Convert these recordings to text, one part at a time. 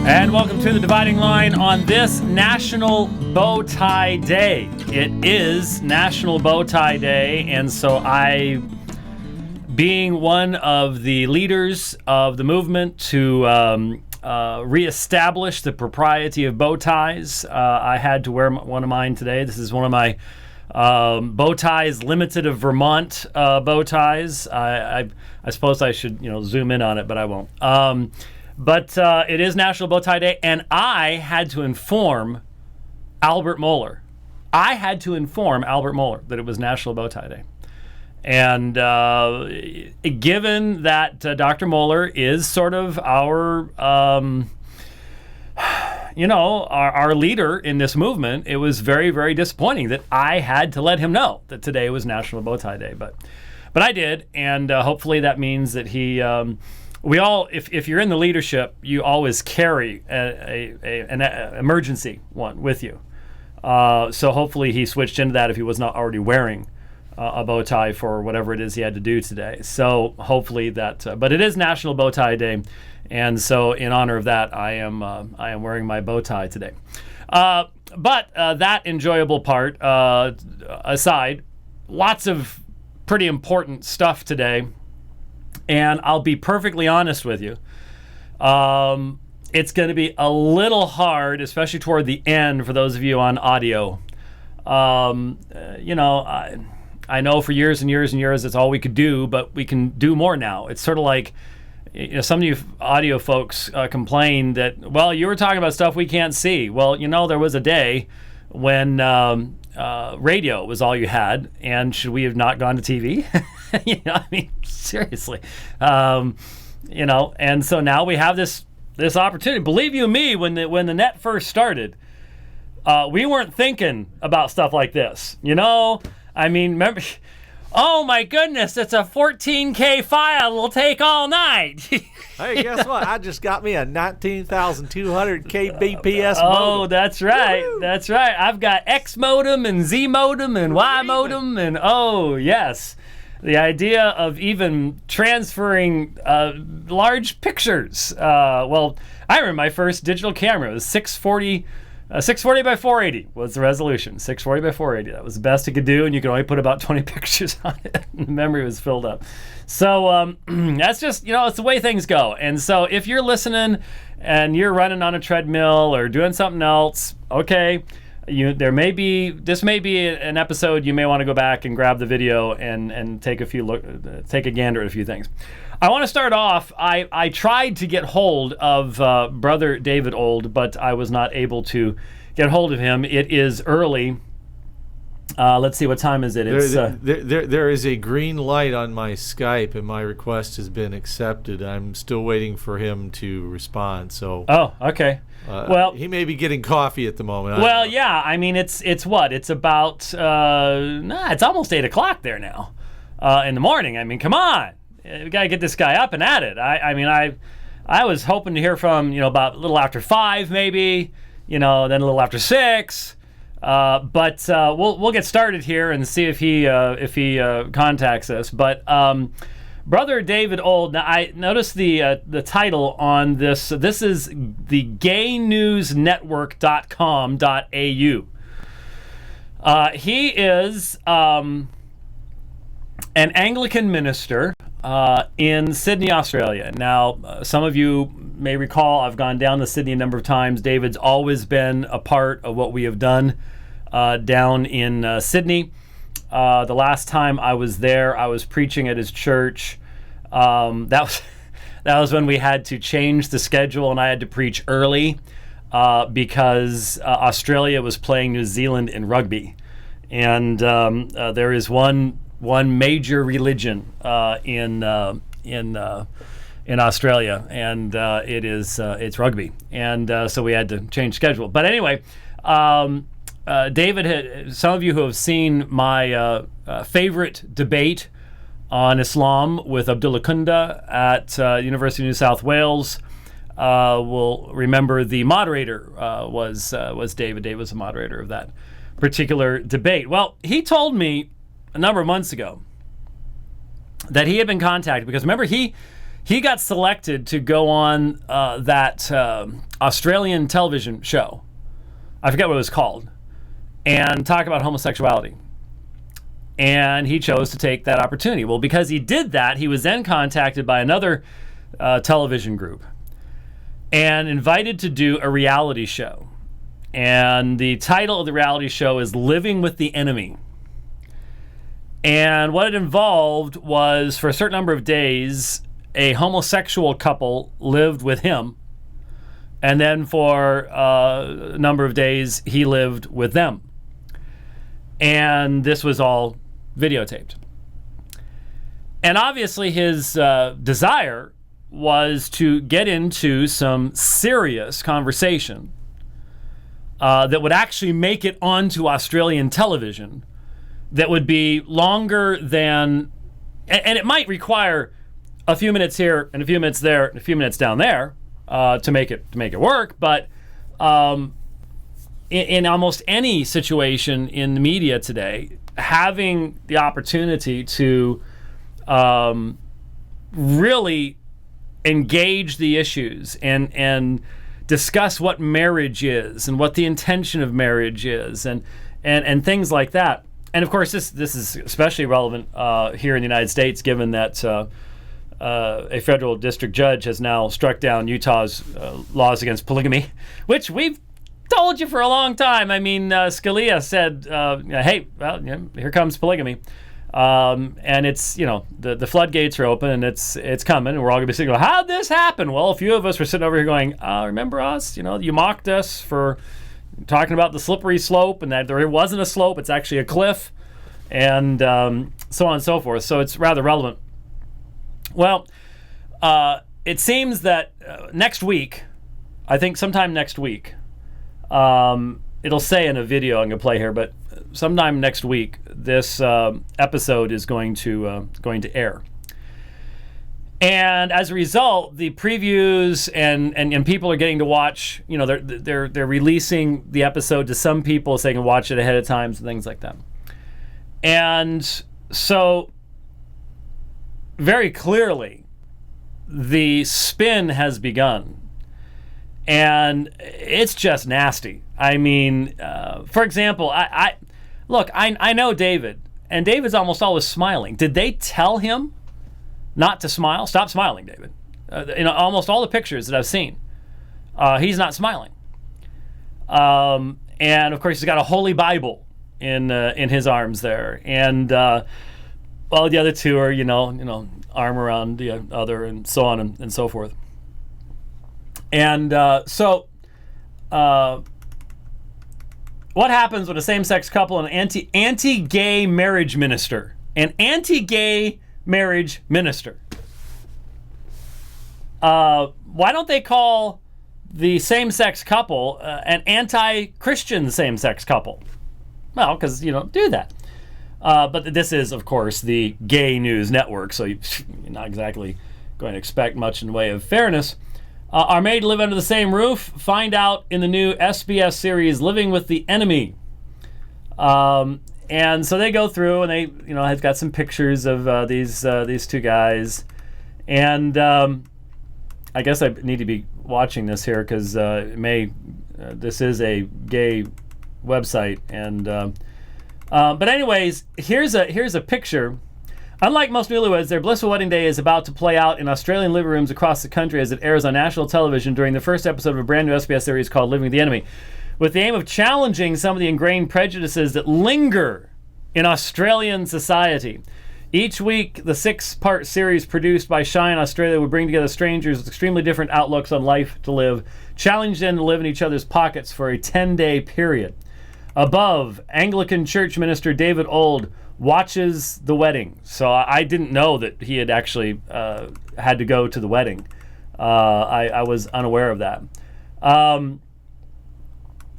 And welcome to the Dividing Line on this National Bow Tie Day. It is National Bow Tie Day, and so being one of the leaders of the movement to reestablish the propriety of bow ties, I had to wear one of mine today. This is one of my bow ties, limited of Vermont bow ties. I suppose I should zoom in on it, but I won't. But it is National Bow Tie Day, and I had to inform Albert Mohler. That it was National Bow Tie Day. And given that Dr. Mohler is sort of our leader in this movement, it was very, very disappointing that I had to let him know that today was National Bow Tie Day. But I did, and hopefully that means that he... we all, if you're in the leadership, you always carry an emergency one with you. So hopefully he switched into that if he was not already wearing a bow tie for whatever it is he had to do today. So hopefully that, but it is National Bow Tie Day, and so in honor of that, I am wearing my bow tie today. But that enjoyable part aside, lots of pretty important stuff today. And I'll be perfectly honest with you. It's going to be a little hard, especially toward the end, for those of you on audio. I know for years and years and years it's all we could do, but we can do more now. It's sort of like, some of you audio folks complain that, well, you were talking about stuff we can't see. Well, there was a day when radio was all you had, and should we have not gone to TV? Seriously. And so now we have this opportunity. Believe you me, when the net first started, we weren't thinking about stuff like this. Remember, oh my goodness, it's a 14K file. It'll take all night. Hey, guess what? I just got me a 19,200 kbps modem. Oh, that's right. Woo! That's right. I've got X modem and Z modem and Y modem, and oh yes, the idea of even transferring large pictures. Well, I remember my first digital camera. It was 640 by 480 was the resolution. 640 by 480. That was the best it could do, and you could only put about 20 pictures on it. The memory was filled up. So that's just, it's the way things go. And so if you're listening and you're running on a treadmill or doing something else, okay, this may be an episode you may want to go back and grab the video and take a gander at a few things. I want to start off. I tried to get hold of Brother David Ould, but I was not able to get hold of him. It is early. Let's see, what time is it? There is a green light on my Skype, and my request has been accepted. I'm still waiting for him to respond. So. Oh, okay. Well, he may be getting coffee at the moment. Well, yeah. It's what? It's about. It's almost 8:00 there now, in the morning. Come on. We got to get this guy up and at it. I was hoping to hear from about a little after 5 maybe, then a little after 6. But we'll get started here and see if he contacts us. But Brother David Ould. Now I noticed the title on this. This is the gaynewsnetwork.com.au. He is an Anglican minister in Sydney, Australia. Now, some of you may recall I've gone down to Sydney a number of times. David's always been a part of what we have done down in Sydney. The last time I was there, I was preaching at his church. That was when we had to change the schedule, and I had to preach early because Australia was playing New Zealand in rugby. And there is one major religion in Australia, and it's rugby, and so we had to change schedule. But anyway, David, some of you who have seen my favorite debate on Islam with Abdullah Kunda at University of New South Wales will remember the moderator was David. David was the moderator of that particular debate. Well, he told me a number of months ago that he had been contacted because remember he he got selected to go on that Australian television show. I forget what it was called, and talk about homosexuality. And he chose to take that opportunity. Well, because he did that, he was then contacted by another television group and invited to do a reality show. And the title of the reality show is Living with the Enemy. And what it involved was, for a certain number of days, a homosexual couple lived with him. And then for a number of days, he lived with them. And this was all videotaped. And obviously his desire was to get into some serious conversation that would actually make it onto Australian television, that would be longer than, and it might require a few minutes here and a few minutes there and a few minutes down there to make it work. But in almost any situation in the media today, having the opportunity to really engage the issues and discuss what marriage is and what the intention of marriage is and things like that. And of course, this is especially relevant here in the United States, given that a federal district judge has now struck down Utah's laws against polygamy, which we've told you for a long time. I mean, Scalia said, hey, well, here comes polygamy. And it's, the floodgates are open and it's coming, and we're all going to be sitting going, how'd this happen? Well, a few of us were sitting over here going, remember us? You mocked us for talking about the slippery slope and that there wasn't a slope, it's actually a cliff, and so on and so forth. So it's rather relevant. Well, it seems that next week, I think sometime next week, it'll say in a video I'm going to play here, but sometime next week, this episode is going to air. And as a result, the previews and people are getting to watch. They're releasing the episode to some people so they can watch it ahead of time and things like that. And so, very clearly, the spin has begun. And it's just nasty. I mean, for example, I know David, and David's almost always smiling. Did they tell him not to smile? Stop smiling, David. Almost all the pictures that I've seen, he's not smiling. And of course, he's got a Holy Bible in his arms there, and well, the other two are arm around the other, and so on and so forth. And so, what happens when a same-sex couple and an anti-gay marriage minister, why don't they call the same-sex couple an anti-Christian same-sex couple? Well, because you don't do that. But this is, of course, the Gay News Network, so you're not exactly going to expect much in the way of fairness. Are made to live under the same roof? Find out in the new SBS series, Living with the Enemy. And so they go through, and they, have got some pictures of these two guys. And I guess I need to be watching this here because this is a gay website. And but anyways, here's a picture. Unlike most newlyweds, their blissful wedding day is about to play out in Australian living rooms across the country as it airs on national television during the first episode of a brand new SBS series called Living with the Enemy, with the aim of challenging some of the ingrained prejudices that linger in Australian society. Each week, the 6-part series produced by Shine Australia would bring together strangers with extremely different outlooks on life to live, challenge them to live in each other's pockets for a 10-day period. Above, Anglican church minister David Ould watches the wedding. So I didn't know that he had actually had to go to the wedding. I was unaware of that.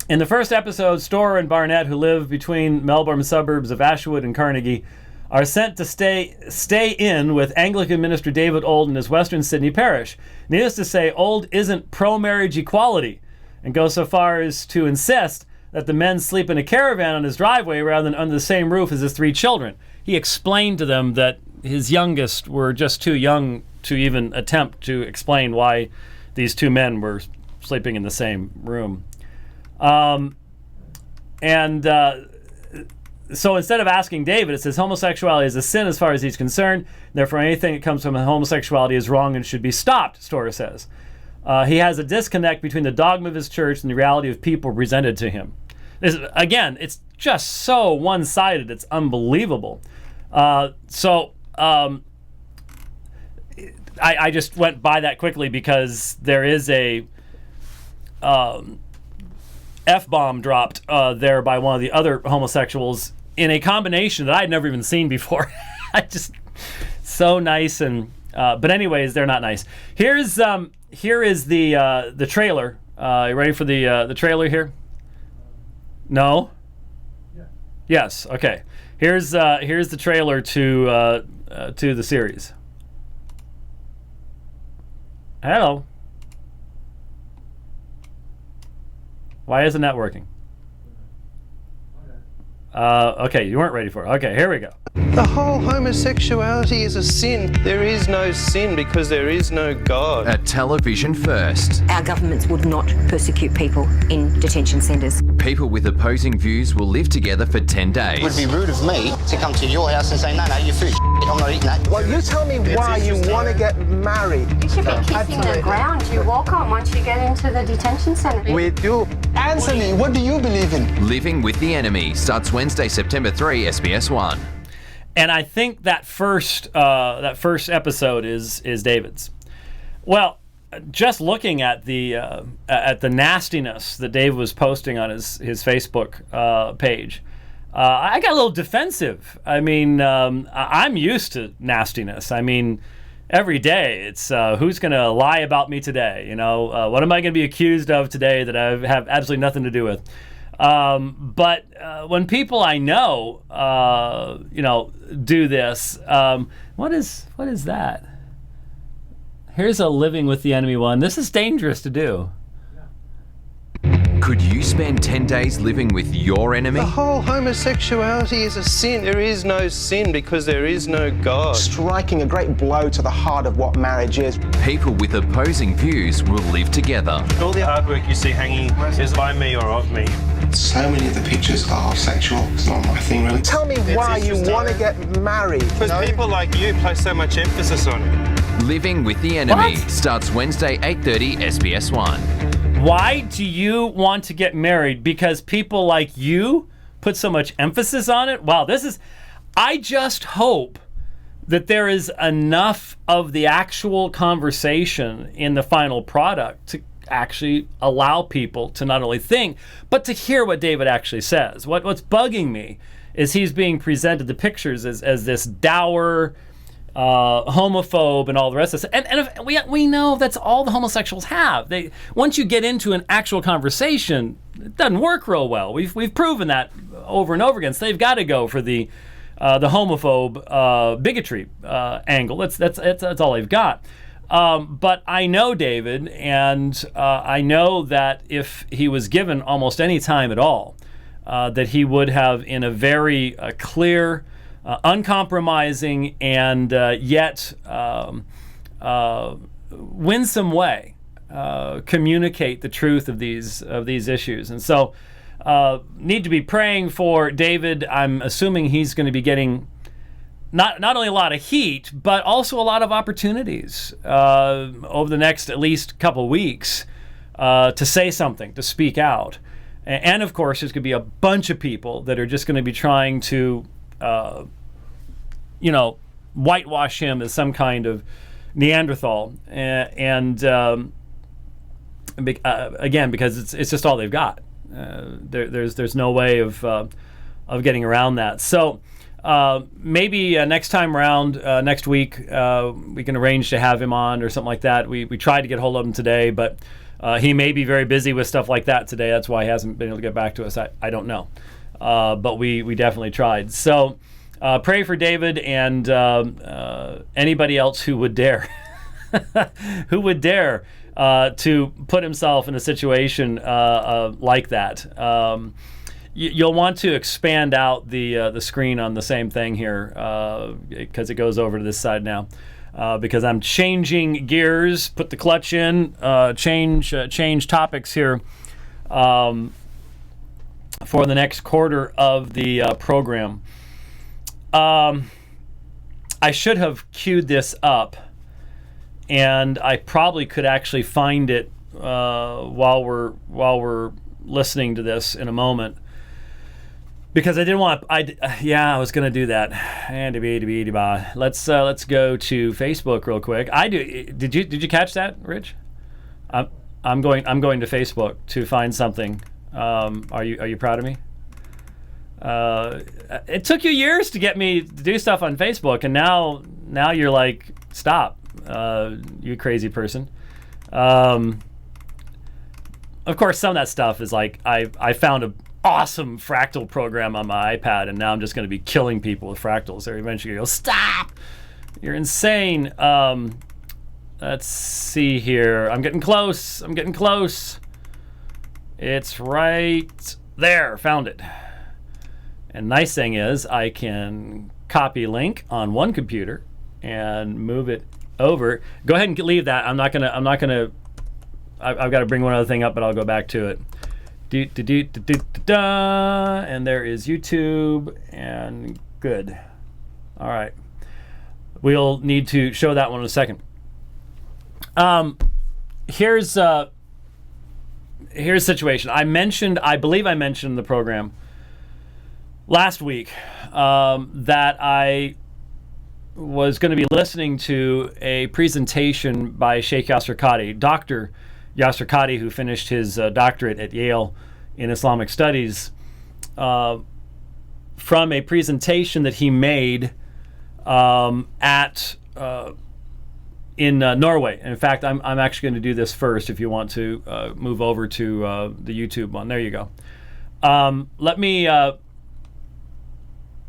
In the first episode, Storer and Barnett, who live between Melbourne suburbs of Ashwood and Carnegie, are sent to stay in with Anglican minister David Ould in his Western Sydney parish. Needless to say, Ould isn't pro-marriage equality and goes so far as to insist that the men sleep in a caravan on his driveway rather than under the same roof as his 3 children. He explained to them that his youngest were just too young to even attempt to explain why these two men were sleeping in the same room. So instead of asking David, it says homosexuality is a sin as far as he's concerned. Therefore, anything that comes from homosexuality is wrong and should be stopped, Storer says. He has a disconnect between the dogma of his church and the reality of people presented to him. Again, it's just so one-sided. It's unbelievable. I just went by that quickly because there is a F-bomb dropped there by one of the other homosexuals in a combination that I'd never even seen before. So nice but anyways, they're not nice. Here is the trailer. You ready for the trailer here? No? Yeah. Yes. Okay. Here's the trailer to the series. Hello. Why isn't that working? Okay, you weren't ready for it. Okay, here we go. The whole homosexuality is a sin. There is no sin because there is no God. At television first. Our governments would not persecute people in detention centres. People with opposing views will live together for 10 days. It would be rude of me to come to your house and say, no, your food, I'm not eating that. Well, you tell me why you want to get married. You should be kissing the ground you walk on once you get into the detention centre. We do. Answer me, what do you believe in? Living with the Enemy starts Wednesday, September 3, SBS 1. And I think that first episode is David's. Well, just looking at the nastiness that Dave was posting on his Facebook page, I got a little defensive. I mean, I'm used to nastiness. I mean, every day it's who's going to lie about me today? You know, what am I going to be accused of today that I have absolutely nothing to do with? But when people I know, do this, what is that? Here's a Living with the Enemy one. This is dangerous to do. Could you spend 10 days living with your enemy? The whole homosexuality is a sin. There is no sin because there is no God. Striking a great blow to the heart of what marriage is. People with opposing views will live together. All the artwork you see hanging is by me or of me. So many of the pictures are sexual. It's not my thing, really. Tell me why you want to get married. Because people like you place so much emphasis on it. Living with the Enemy What? starts Wednesday, 8:30, SBS 1. Why do you want to get married? Because people like you put so much emphasis on it? Wow, I just hope that there is enough of the actual conversation in the final product to actually allow people to not only think, but to hear what David actually says. What's bugging me is he's being presented the pictures as this dour, homophobe and all the rest of this. And we know that's all the homosexuals have. Once you get into an actual conversation, it doesn't work real well. We've proven that over and over again. So they've got to go for the homophobe bigotry angle. That's all they've got. But I know David, and I know that if he was given almost any time at all, that he would have, in a very clear, uncompromising, and yet winsome way, communicate the truth of these issues. And so, need to be praying for David. I'm assuming he's going to be getting not only a lot of heat, but also a lot of opportunities over the next at least couple weeks to say something, to speak out. And of course, there's going to be a bunch of people that are just going to be trying to whitewash him as some kind of Neanderthal, and again, because it's just all they've got. There's no way of getting around that. So maybe next time around, next week, we can arrange to have him on or something like that. We tried to get hold of him today, but he may be very busy with stuff like that today. That's why he hasn't been able to get back to us. I don't know, but we definitely tried. So pray for David and anybody else who would dare to put himself in a situation like that. You'll want to expand out the screen on the same thing here because it goes over to this side now. because I'm changing gears, put the clutch in, change topics here for the next quarter of the program. I should have queued this up, and I probably could actually find it while we're listening to this in a moment, because I didn't want. I was going to do that. And let's go to Facebook real quick. Did you catch that, Rich? I'm going to Facebook to find something. Are you proud of me? It took you years to get me to do stuff on Facebook, and now you're like, stop, you crazy person. Of course, some of that stuff is like, I found an awesome fractal program on my iPad, and now I'm just going to be killing people with fractals. They're eventually going to go, stop, you're insane. Let's see here. I'm getting close. It's right there. Found it. And nice thing is, I can copy link on one computer and move it over. Go ahead and leave that. I've got to bring one other thing up, but I'll go back to it. And there is YouTube, and good. All right. We'll need to show that one in a second. Here's the situation. I believe I mentioned in the program last week that I was going to be listening to a presentation by Sheikh Yasir Qadhi, Dr. Yasir Qadhi, who finished his doctorate at Yale in Islamic Studies, from a presentation that he made in Norway. In fact, I'm actually going to do this first if you want to move over to the YouTube one. There you go. Let me...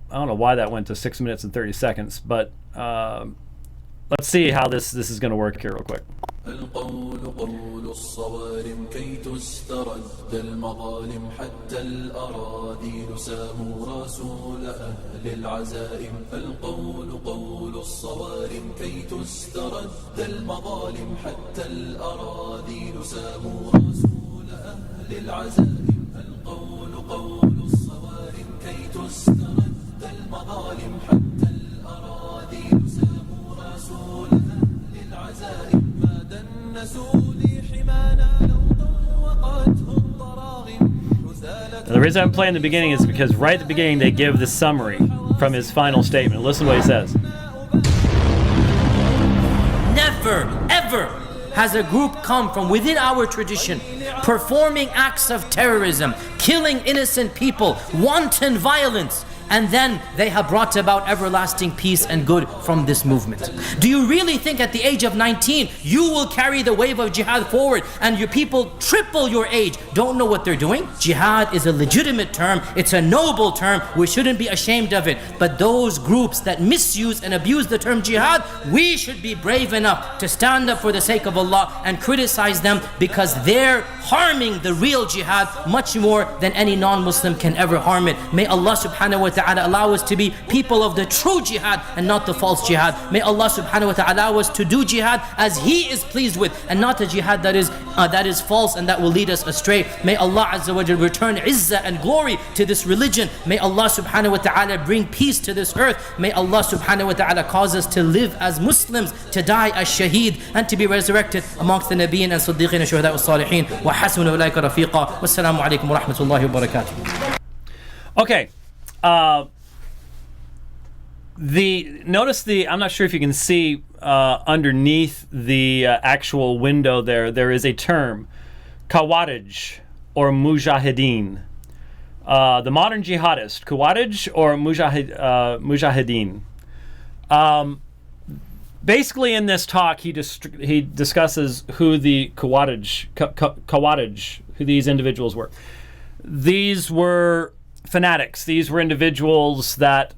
I don't know why that went to 6 minutes and 30 seconds, but let's see how this is going to work here real quick. القول قول الصوارم كي تسترد المظالم حتى الأراذيل ساموا رسول أهل العزائم القول قول الصوارم كي تسترد المظالم حتى الأراذيل ساموا رسول أهل العزائم القول قول الصوارم كي تسترد المظالم حتى الأراذيل ساموا رسول أهل العزائم The reason I'm playing the beginning is because right at the beginning they give the summary from his final statement. Listen to what he says. Never, ever has a group come from within our tradition performing acts of terrorism, killing innocent people, wanton violence, and then they have brought about everlasting peace and good from this movement. Do you really think at the age of 19 you will carry the wave of jihad forward and your people triple your age don't know what they're doing? Jihad is a legitimate term, it's a noble term, we shouldn't be ashamed of it. But those groups that misuse and abuse the term jihad, we should be brave enough to stand up for the sake of Allah and criticize them, because they're harming the real jihad much more than any non-Muslim can ever harm it. May Allah subhanahu wa ta'ala allow us to be people of the true jihad and not the false jihad. May Allah subhanahu wa ta'ala allow us to do jihad as He is pleased with, and not a jihad that is false and that will lead us astray. May Allah azza wa jal return izzah and glory to this religion. May Allah subhanahu wa ta'ala bring peace to this earth. May Allah subhanahu wa ta'ala cause us to live as Muslims, to die as shaheed, and to be resurrected amongst the Nabiyyin and Siddiqeen and Shuhada and Salihin. Wa hasuna ulaika rafiqa. Wassalamu alaikum wa rahmatullahi wa barakatuh. Okay. I'm not sure if you can see underneath the actual window there is a term, Khawarij or Mujahideen. The modern jihadist, Khawarij or Mujahideen. Basically in this talk he discusses who the Khawarij, who these individuals were. These were fanatics. These were individuals that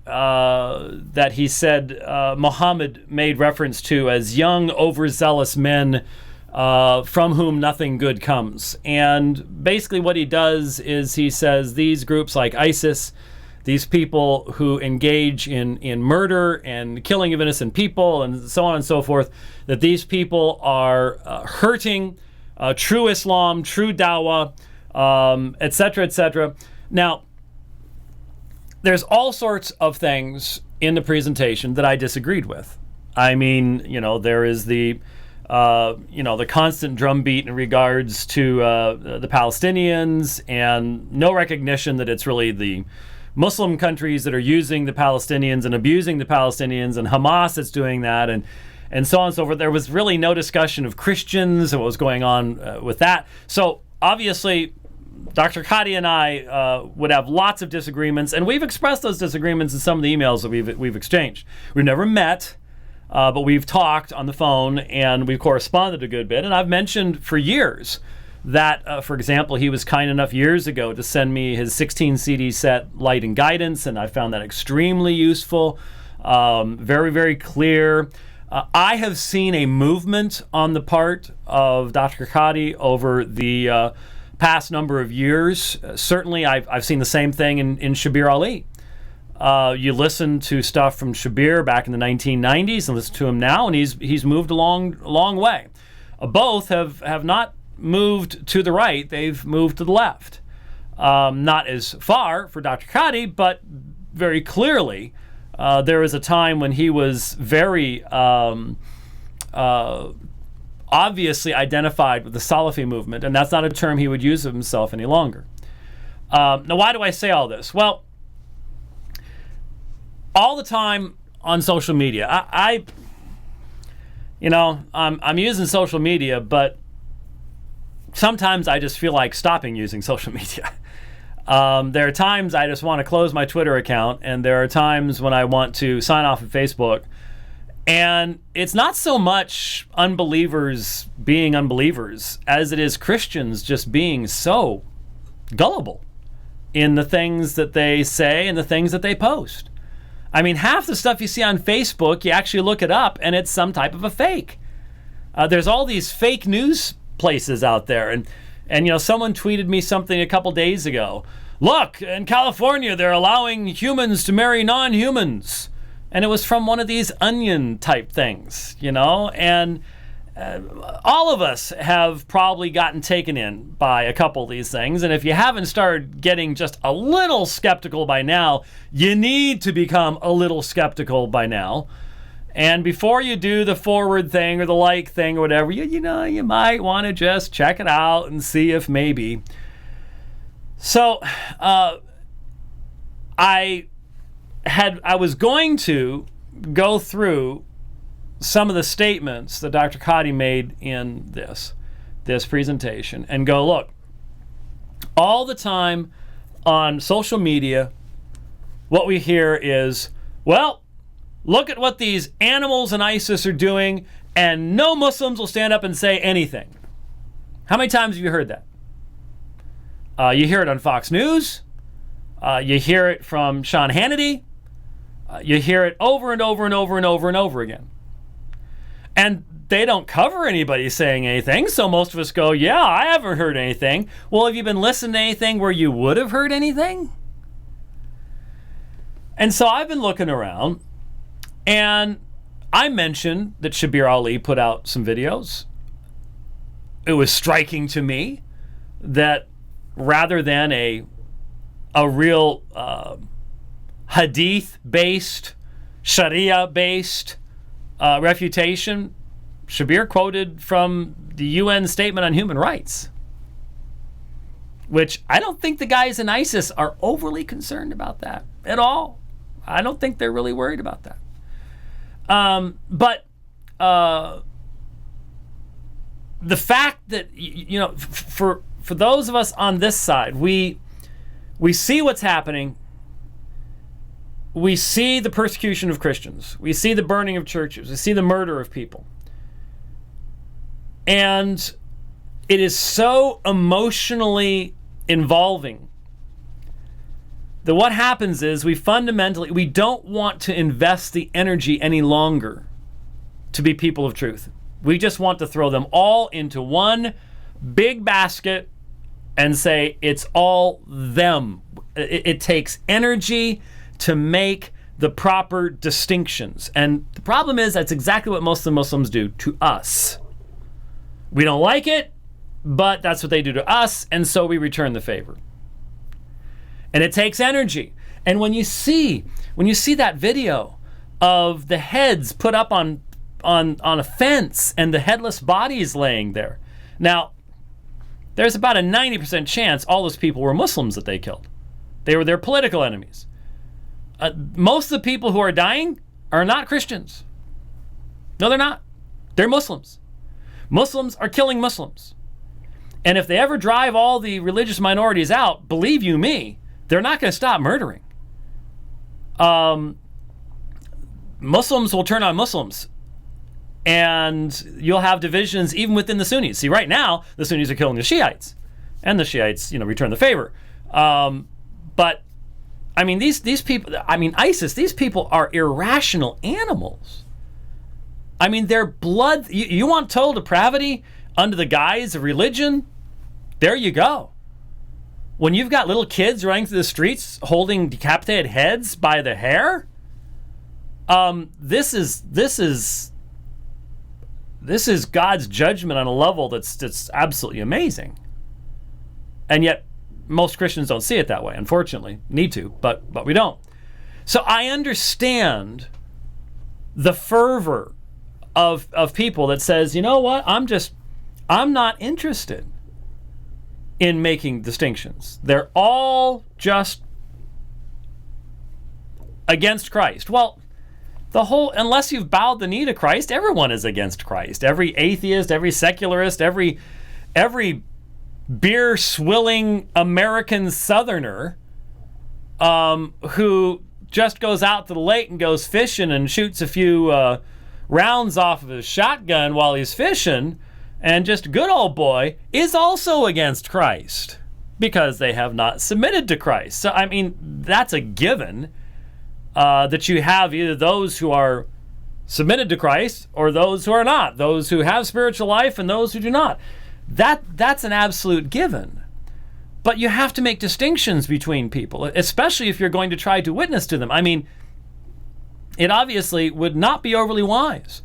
he said Muhammad made reference to as young, overzealous men from whom nothing good comes. And basically what he does is he says these groups like ISIS, these people who engage in murder and killing of innocent people and so on and so forth, that these people are hurting true Islam, true Dawah, etc., etc. Now, there's all sorts of things in the presentation that I disagreed with. I mean, there is the constant drumbeat in regards to the Palestinians, and no recognition that it's really the Muslim countries that are using the Palestinians and abusing the Palestinians, and Hamas that's doing that, and so on and so forth. There was really no discussion of Christians and what was going on with that. So obviously, Dr. Qadhi and I would have lots of disagreements, and we've expressed those disagreements in some of the emails that we've exchanged. We've never met, but we've talked on the phone, and we've corresponded a good bit. And I've mentioned for years that, for example, he was kind enough years ago to send me his 16 CD set, Light and Guidance, and I found that extremely useful, very, very clear. I have seen a movement on the part of Dr. Qadhi over the past number of years. Certainly, I've seen the same thing in Shabir Ali. You listen to stuff from Shabir back in the 1990s and listen to him now, and he's moved a long way. Both have not moved to the right, they've moved to the left. Not as far for Dr. Qadhi, but very clearly there was a time when he was very obviously identified with the Salafi movement, and that's not a term he would use of himself any longer. Now, why do I say all this? Well, all the time on social media, I'm using social media, but sometimes I just feel like stopping using social media. There are times I just want to close my Twitter account, and there are times when I want to sign off of Facebook. And it's not so much unbelievers being unbelievers as it is Christians just being so gullible in the things that they say and the things that they post. I mean, half the stuff you see on Facebook, you actually look it up, and it's some type of a fake. There's all these fake news places out there, and someone tweeted me something a couple days ago. Look, in California, they're allowing humans to marry non-humans. And it was from one of these onion type things, and all of us have probably gotten taken in by a couple of these things. And if you haven't started getting just a little skeptical by now, you need to become a little skeptical by now. And before you do the forward thing or the like thing or whatever, you might want to just check it out and see if maybe. So I was going to go through some of the statements that Dr. Qadhi made in this presentation and go, look, all the time on social media, what we hear is, well, look at what these animals in ISIS are doing, and no Muslims will stand up and say anything. How many times have you heard that? You hear it on Fox News. You hear it from Sean Hannity. You hear it over and over and over and over and over again. And they don't cover anybody saying anything, so most of us go, yeah, I haven't heard anything. Well, have you been listening to anything where you would have heard anything? And so I've been looking around, and I mentioned that Shabir Ali put out some videos. It was striking to me that rather than a real hadith-based, Sharia-based refutation, Shabir quoted from the UN Statement on Human Rights, which I don't think the guys in ISIS are overly concerned about that at all. I don't think they're really worried about that. But the fact that, for those of us on this side, we see what's happening. We see the persecution of Christians. We see the burning of churches. We see the murder of people. And it is so emotionally involving that what happens is we don't want to invest the energy any longer to be people of truth. We just want to throw them all into one big basket and say it's all them. it takes energy to make the proper distinctions. And the problem is that's exactly what most of the Muslims do to us. We don't like it, but that's what they do to us, and so we return the favor. And it takes energy. And when you see that video of the heads put up on a fence and the headless bodies laying there. Now, there's about a 90% chance all those people were Muslims that they killed. They were their political enemies. Most of the people who are dying are not Christians. No, they're not. They're Muslims. Muslims are killing Muslims. And if they ever drive all the religious minorities out, believe you me, they're not going to stop murdering. Muslims will turn on Muslims. And you'll have divisions even within the Sunnis. See, right now, the Sunnis are killing the Shiites. And the Shiites, return the favor. But, I mean, these people, ISIS, these people are irrational animals. I mean, their blood, you want total depravity under the guise of religion? There you go. When you've got little kids running through the streets holding decapitated heads by the hair, this is God's judgment on a level that's absolutely amazing. And yet, most Christians don't see it that way, unfortunately. Need to, but we don't. So I understand the fervor of people that says, you know what, I'm not interested in making distinctions. They're all just against Christ. Well, unless you've bowed the knee to Christ, everyone is against Christ. Every atheist, every secularist, every beer-swilling American Southerner who just goes out to the lake and goes fishing and shoots a few rounds off of his shotgun while he's fishing, and just a good old boy, is also against Christ because they have not submitted to Christ. So, I mean, that's a given. That you have either those who are submitted to Christ or those who are not, those who have spiritual life and those who do not. That's an absolute given. But you have to make distinctions between people, especially if you're going to try to witness to them. I mean, it obviously would not be overly wise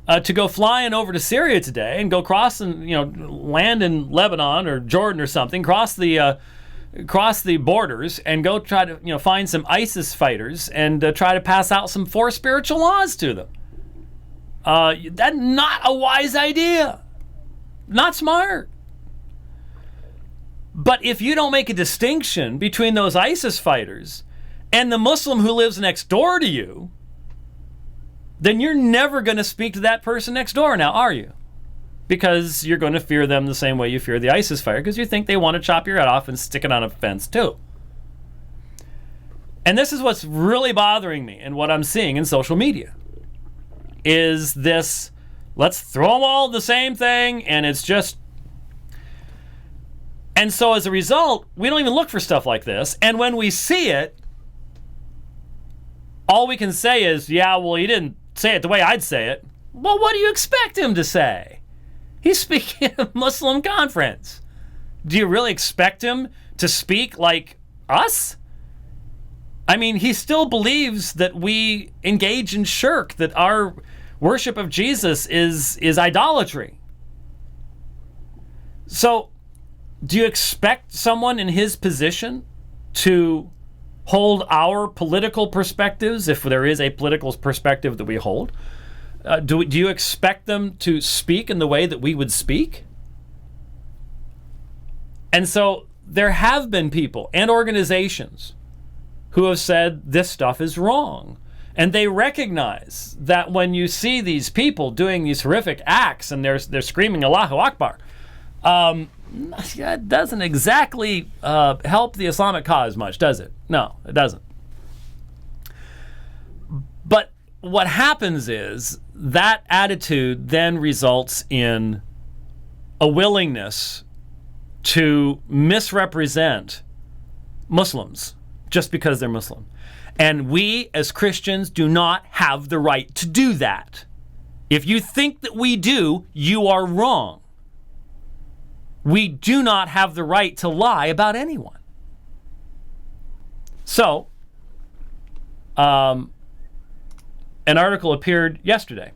to go flying over to Syria today and go cross and land in Lebanon or Jordan or something, cross the borders and go try to find some ISIS fighters and try to pass out some 4 spiritual laws to them. That's not a wise idea. Not smart. But if you don't make a distinction between those ISIS fighters and the Muslim who lives next door to you, then you're never going to speak to that person next door now, are you? Because you're going to fear them the same way you fear the ISIS fighter, because you think they want to chop your head off and stick it on a fence too. And this is what's really bothering me and what I'm seeing in social media is this, let's throw them all the same thing, and it's just... And so as a result, we don't even look for stuff like this, and when we see it, all we can say is, yeah, well, he didn't say it the way I'd say it. Well, what do you expect him to say? He's speaking at a Muslim conference. Do you really expect him to speak like us? I mean, he still believes that we engage in shirk, that our worship of Jesus is idolatry. So, do you expect someone in his position to hold our political perspectives, if there is a political perspective that we hold? Do you expect them to speak in the way that we would speak? And so there have been people and organizations who have said this stuff is wrong. And they recognize that when you see these people doing these horrific acts and they're screaming Allahu Akbar, it doesn't exactly help the Islamic cause much, does it? No, it doesn't. But what happens is that attitude then results in a willingness to misrepresent Muslims just because they're Muslim. And we as Christians do not have the right to do that. If you think that we do, you are wrong. We do not have the right to lie about anyone. So, an article appeared yesterday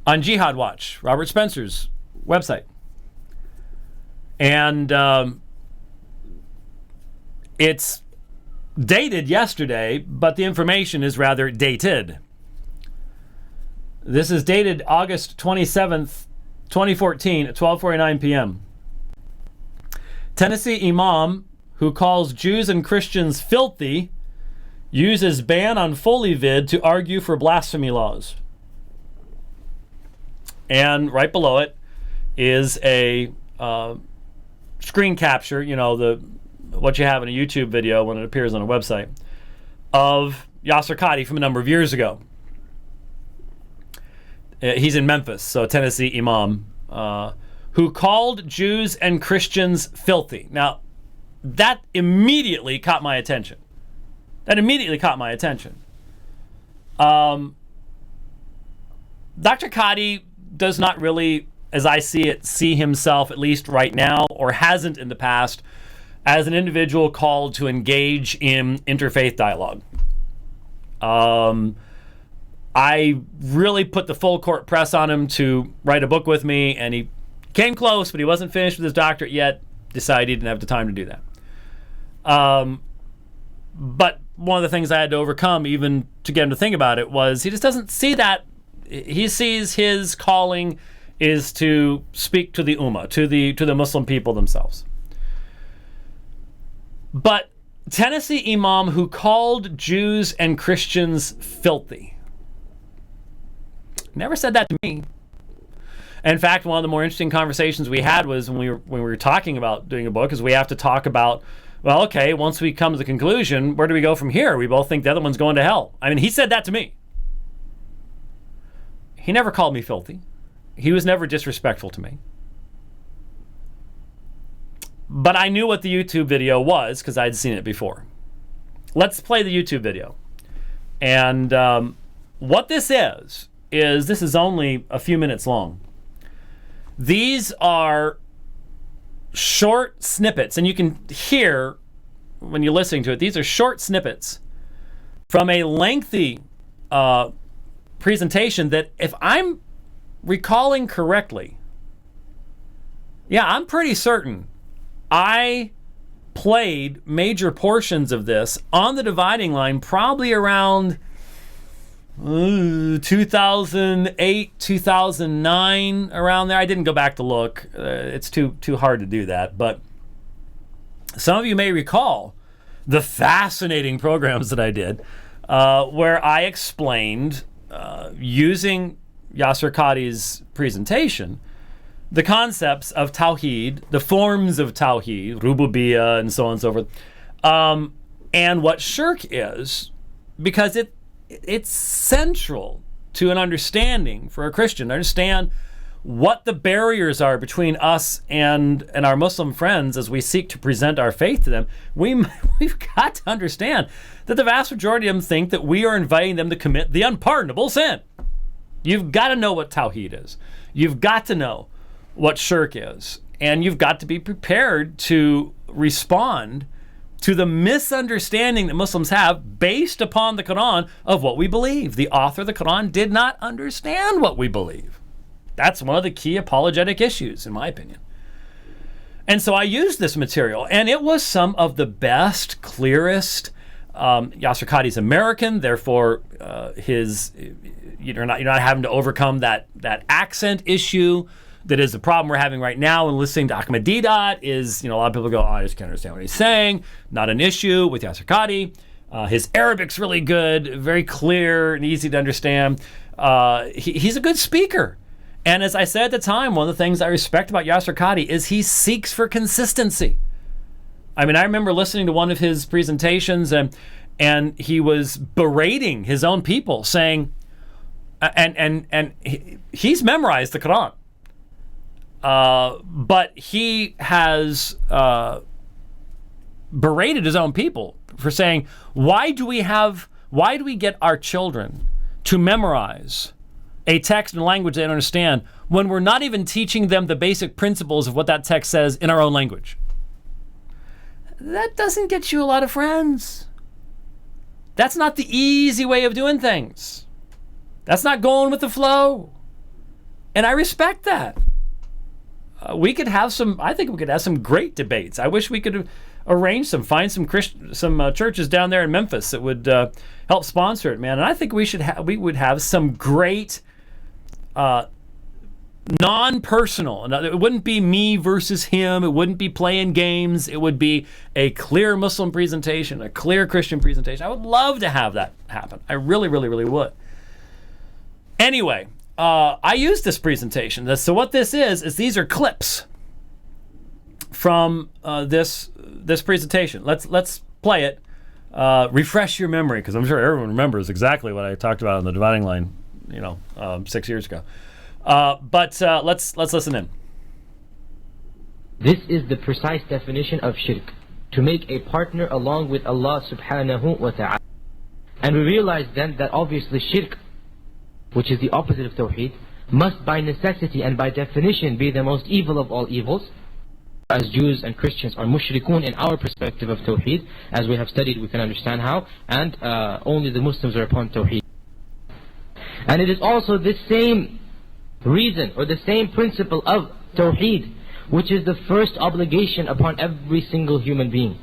on Jihad Watch, Robert Spencer's website. And it's dated yesterday, but the information is rather dated. This is dated August 27th, 2014 at 12:49 p.m. Tennessee imam who calls Jews and Christians filthy uses ban on Foley vid to argue for blasphemy laws. And right below it is a screen capture, you know, what you have in a YouTube video when it appears on a website, of Yasir Qadhi from a number of years ago. He's in Memphis, so Tennessee imam, who called Jews and Christians filthy. Now, that immediately caught my attention. Dr. Qadhi does not really, as I see it, see himself, at least right now, or hasn't in the past, as an individual called to engage in interfaith dialogue. I really put the full court press on him to write a book with me, and he came close, but he wasn't finished with his doctorate yet. Decided he didn't have the time to do that. But one of the things I had to overcome, even to get him to think about it, was he just doesn't see that. He sees his calling is to speak to the Ummah, to the Muslim people themselves. But Tennessee imam who called Jews and Christians filthy never said that to me. In fact, one of the more interesting conversations we had was when we were talking about doing a book, is we have to talk about, well, okay, once we come to the conclusion, where do we go from here? We both think the other one's going to hell. I mean, he said that to me. He never called me filthy. He was never disrespectful to me. But I knew what the YouTube video was because I'd seen it before. Let's play the YouTube video. And what this is this is only a few minutes long. These are short snippets, and you can hear when you're listening to it, these are short snippets from a lengthy presentation that, if I'm recalling correctly, yeah, I'm pretty certain I played major portions of this on the dividing line probably around 2008, 2009, around there. I didn't go back to look. It's too hard to do that. But some of you may recall the fascinating programs that I did where I explained, using Yasir Qadhi's presentation, the concepts of Tawheed, the forms of Tawheed, Rububiyyah, and so on and so forth, and what shirk is, because it's central to an understanding for a Christian to understand what the barriers are between us and our Muslim friends as we seek to present our faith to them. We've got to understand that the vast majority of them think that we are inviting them to commit the unpardonable sin. You've got to know what Tawheed is. You've got to know what shirk is. And you've got to be prepared to respond to the misunderstanding that Muslims have based upon the Quran of what we believe. The author of the Quran did not understand what we believe. That's one of the key apologetic issues, in my opinion. And so I used this material, and it was some of the best, clearest. Yasir Qadhi's American, therefore you're not having to overcome that accent issue that is the problem we're having right now. And listening to Ahmadiyya is, a lot of people go, I just can't understand what he's saying. Not an issue with Yasir Qadhi. His Arabic's really good, very clear and easy to understand. He's a good speaker. And as I said at the time, one of the things I respect about Yasir Qadhi is he seeks for consistency. I mean, I remember listening to one of his presentations, and he was berating his own people, saying, and he's memorized the Quran. But he has berated his own people for saying, why do we get our children to memorize a text in a language they don't understand when we're not even teaching them the basic principles of what that text says in our own language? that doesn't get you a lot of friends. That's not the easy way of doing things. That's not going with the flow. And I respect that. I think we could have some great debates. I wish we could arrange some, find some churches down there in Memphis that would help sponsor it, man. And I think we would have some great non-personal. It wouldn't be me versus him. It wouldn't be playing games. It would be a clear Muslim presentation, a clear Christian presentation. I would love to have that happen. I really, really, really would. Anyway, I used this presentation. So what this is these are clips from this presentation. Let's play it. Refresh your memory, because I'm sure everyone remembers exactly what I talked about on the dividing line, 6 years ago. But let's listen in. This is the precise definition of shirk: to make a partner along with Allah subhanahu wa ta'ala. And we realize then that obviously shirk, which is the opposite of tawheed, must by necessity and by definition be the most evil of all evils. As Jews and Christians are mushrikun in our perspective of tawheed, as we have studied, we can understand how, and only the Muslims are upon tawheed. And it is also the same reason or the same principle of tawheed which is the first obligation upon every single human being,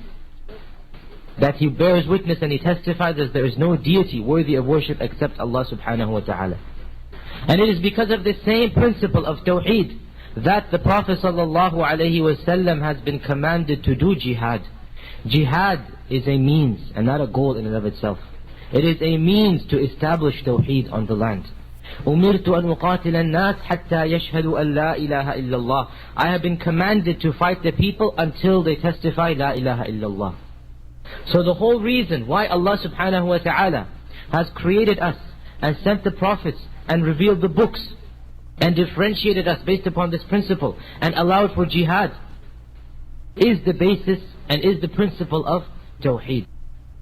that he bears witness and he testifies that there is no deity worthy of worship except Allah subhanahu wa ta'ala. And it is because of the same principle of tawheed that the Prophet sallallahu alaihi wasallam has been commanded to do jihad. Jihad is a means and not a goal in and of itself. It is a means to establish tawheed on the land. أمرت أن أقاتل الناس حتى يشهدوا أن لا إله إلا الله. I have been commanded to fight the people until they testify لا إله إلا الله. So the whole reason why Allah subhanahu wa ta'ala has created us and sent the prophets and revealed the books and differentiated us based upon this principle and allowed for jihad is the basis and is the principle of tawheed.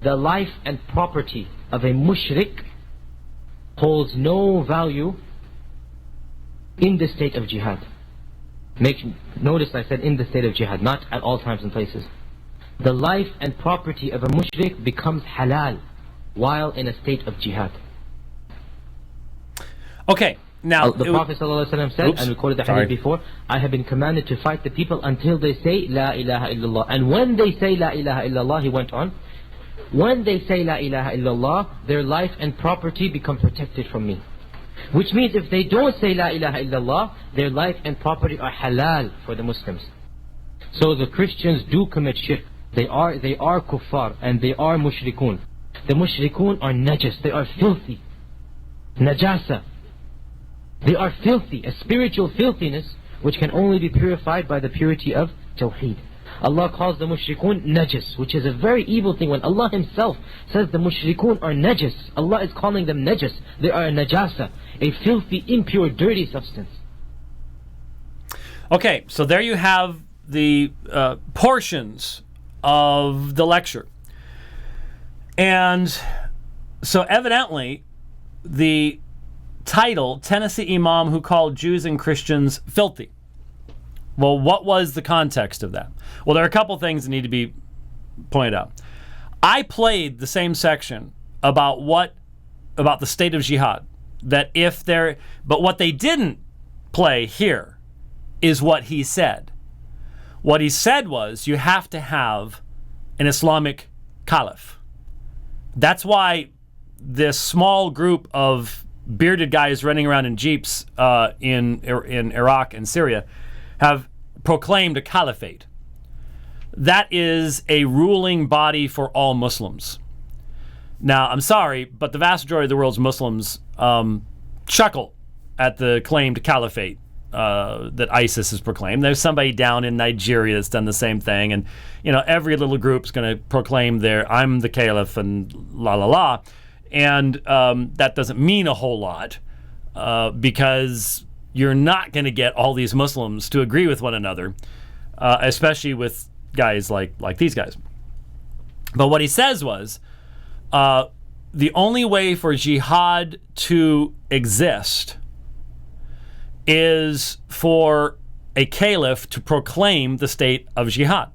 The life and property of a mushrik holds no value in the state of jihad. Notice I said in the state of jihad, not at all times and places. The life and property of a mushrik becomes halal while in a state of jihad. Okay, now the Prophet ﷺ said, and we quoted the hadith before, I have been commanded to fight the people until they say La ilaha illallah. And when they say La ilaha illallah, he went on, when they say La ilaha illallah, their life and property become protected from me. Which means if they don't say La ilaha illallah, their life and property are halal for the Muslims. So the Christians do commit shirk. They are kuffar and they are mushrikun. The mushrikun are najas, they are filthy. Najasa. They are filthy, a spiritual filthiness which can only be purified by the purity of tawheed. Allah calls the mushrikun najas, which is a very evil thing. When Allah himself says the mushrikun are najas, Allah is calling them najas. They are a najasa, a filthy, impure, dirty substance. Okay, so there you have the portions of the lecture. And so evidently the title, Tennessee Imam who called Jews and Christians filthy. Well, what was the context of that? Well, there are a couple things that need to be pointed out. I played the same section about the state of jihad. But what they didn't play here is what he said. What he said was you have to have an Islamic caliph. That's why this small group of bearded guys running around in jeeps in Iraq and Syria have proclaimed a caliphate. That is a ruling body for all Muslims. Now, I'm sorry, but the vast majority of the world's Muslims chuckle at the claimed caliphate that ISIS has proclaimed. There's somebody down in Nigeria that's done the same thing, and every little group's going to proclaim I'm the caliph and la la la, and that doesn't mean a whole lot because you're not going to get all these Muslims to agree with one another, especially with guys like these guys. But what he says was the only way for jihad to exist is for a caliph to proclaim the state of jihad.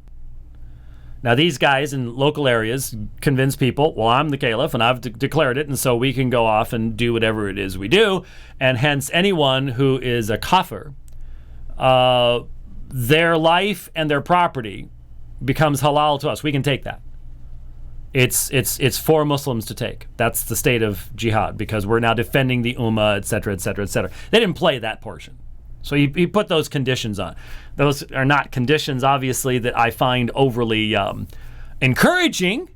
Now, these guys in local areas convince people, well, I'm the caliph and I've declared it, and so we can go off and do whatever it is we do. And hence, anyone who is a kafir, their life and their property becomes halal to us. We can take that. It's for Muslims to take. That's the state of jihad, because we're now defending the ummah, et cetera, et cetera, et cetera. They didn't play that portion. So he put those conditions on. Those are not conditions, obviously, that I find overly encouraging.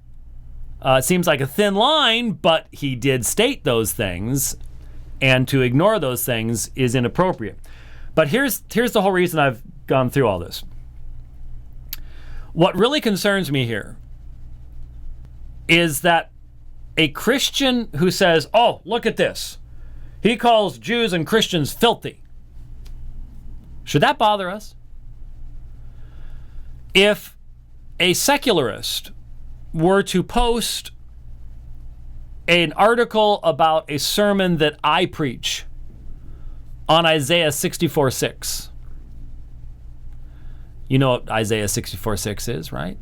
It seems like a thin line, but he did state those things, and to ignore those things is inappropriate. But here's the whole reason I've gone through all this. What really concerns me here is that a Christian who says, oh, look at this. He calls Jews and Christians filthy. Should that bother us? If a secularist were to post an article about a sermon that I preach on Isaiah 64:6, you know what Isaiah 64:6 is, right?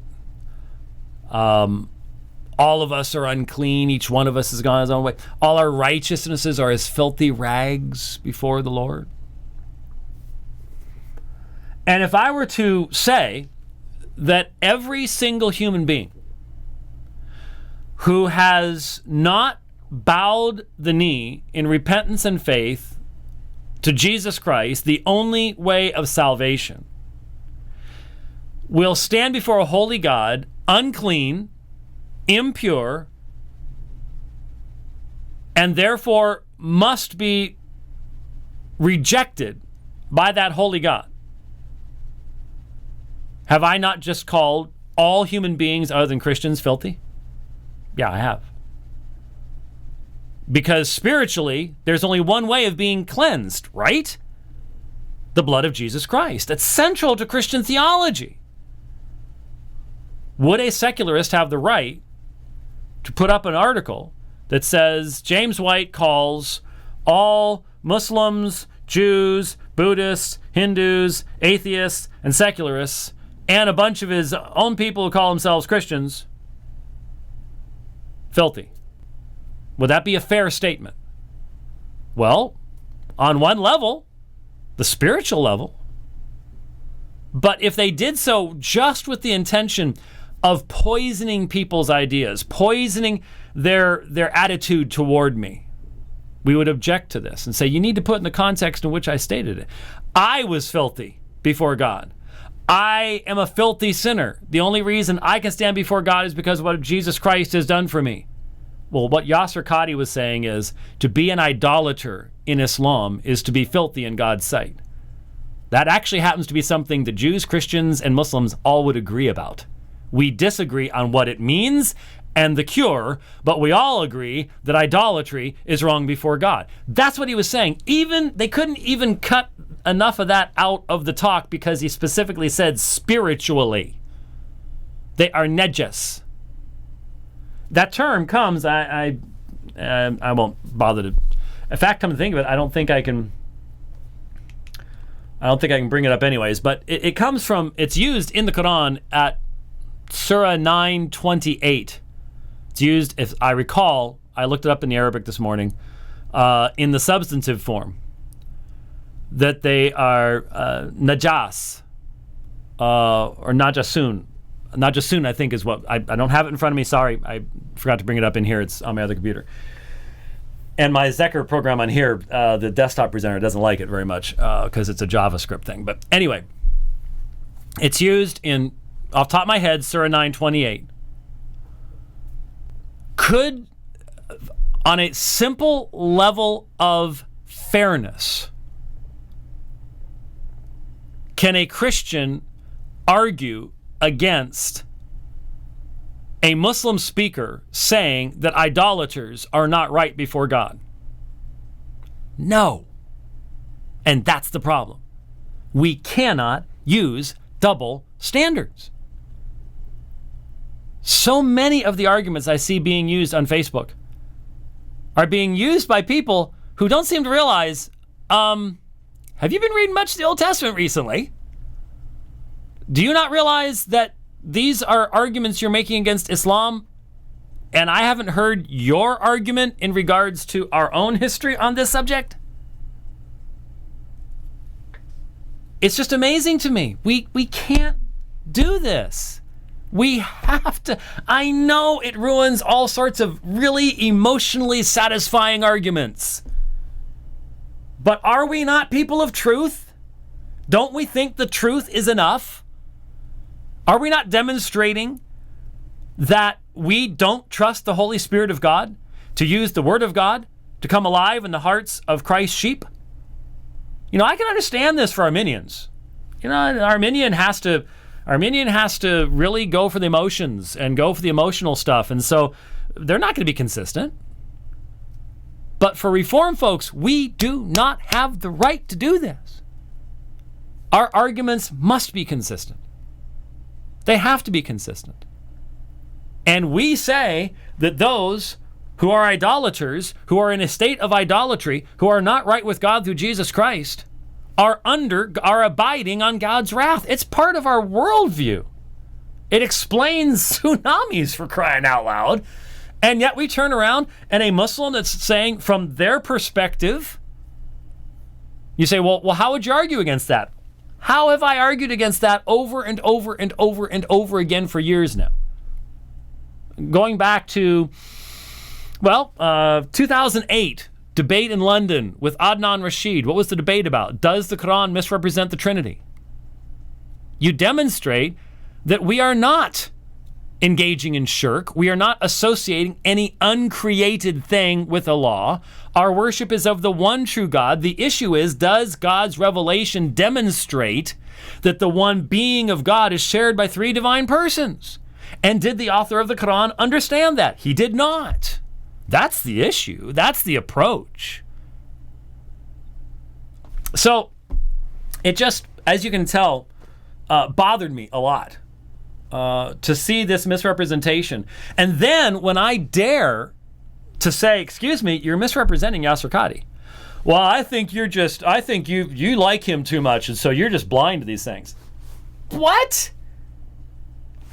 All of us are unclean. Each one of us has gone his own way. All our righteousnesses are as filthy rags before the Lord. And if I were to say that every single human being who has not bowed the knee in repentance and faith to Jesus Christ, the only way of salvation, will stand before a holy God, unclean, impure, and therefore must be rejected by that holy God, have I not just called all human beings other than Christians filthy? Yeah, I have. Because spiritually, there's only one way of being cleansed, right? The blood of Jesus Christ. That's central to Christian theology. Would a secularist have the right to put up an article that says James White calls all Muslims, Jews, Buddhists, Hindus, atheists, and secularists, and a bunch of his own people who call themselves Christians, filthy? Would that be a fair statement? Well, on one level, the spiritual level. But if they did so just with the intention of poisoning people's ideas, poisoning their attitude toward me, we would object to this and say, you need to put in the context in which I stated it. I was filthy before God. I am a filthy sinner. The only reason I can stand before God is because of what Jesus Christ has done for me. Well, what Yasir Qadhi was saying is, to be an idolater in Islam is to be filthy in God's sight. That actually happens to be something that Jews, Christians, and Muslims all would agree about. We disagree on what it means and the cure, but we all agree that idolatry is wrong before God. That's what he was saying. They couldn't even cut enough of that out of the talk because he specifically said spiritually. They are nejas. That term comes, I won't bother to, in fact, come to think of it, I don't think I can bring it up anyways, but it comes from, it's used in the Quran at Surah 9:28. It's used, if I recall, I looked it up in the Arabic this morning, in the substantive form, that they are najas, or najasun. Najasun, I think, is what, I don't have it in front of me, sorry, I forgot to bring it up in here, it's on my other computer. And my Zeker program on here, the desktop presenter doesn't like it very much because it's a JavaScript thing. But anyway, it's used in, off the top of my head, Surah 9:28. Could, on a simple level of fairness, can a Christian argue against a Muslim speaker saying that idolaters are not right before God? No. And that's the problem. We cannot use double standards. So many of the arguments I see being used on Facebook are being used by people who don't seem to realize, have you been reading much of the Old Testament recently? Do you not realize that these are arguments you're making against Islam, and I haven't heard your argument in regards to our own history on this subject? It's just amazing to me. We can't do this. We have to. I know it ruins all sorts of really emotionally satisfying arguments. But are we not people of truth? Don't we think the truth is enough? Are we not demonstrating that we don't trust the Holy Spirit of God to use the Word of God to come alive in the hearts of Christ's sheep? You know, I can understand this for Arminians. You know, an Arminian has to really go for the emotions and go for the emotional stuff, and so they're not going to be consistent. But for Reformed folks, we do not have the right to do this. Our arguments must be consistent. They have to be consistent. And we say that those who are idolaters, who are in a state of idolatry, who are not right with God through Jesus Christ, are abiding on God's wrath. It's part of our worldview. It explains tsunamis, for crying out loud. And yet we turn around and a Muslim that's saying from their perspective, you say, well, how would you argue against that? How have I argued against that over and over and over and over again for years now? Going back to, 2008, debate in London with Adnan Rashid. What was the debate about? Does the Quran misrepresent the Trinity? You demonstrate that we are not engaging in shirk. We are not associating any uncreated thing with Allah. Our worship is of the one true God. The issue is, does God's revelation demonstrate that the one being of God is shared by three divine persons? And did the author of the Quran understand that? He did not. That's the issue. That's the approach. So it just, as you can tell, bothered me a lot to see this misrepresentation. And then when I dare to say, excuse me, you're misrepresenting Yasir Qadhi. Well, I think you like him too much, and so you're just blind to these things. What?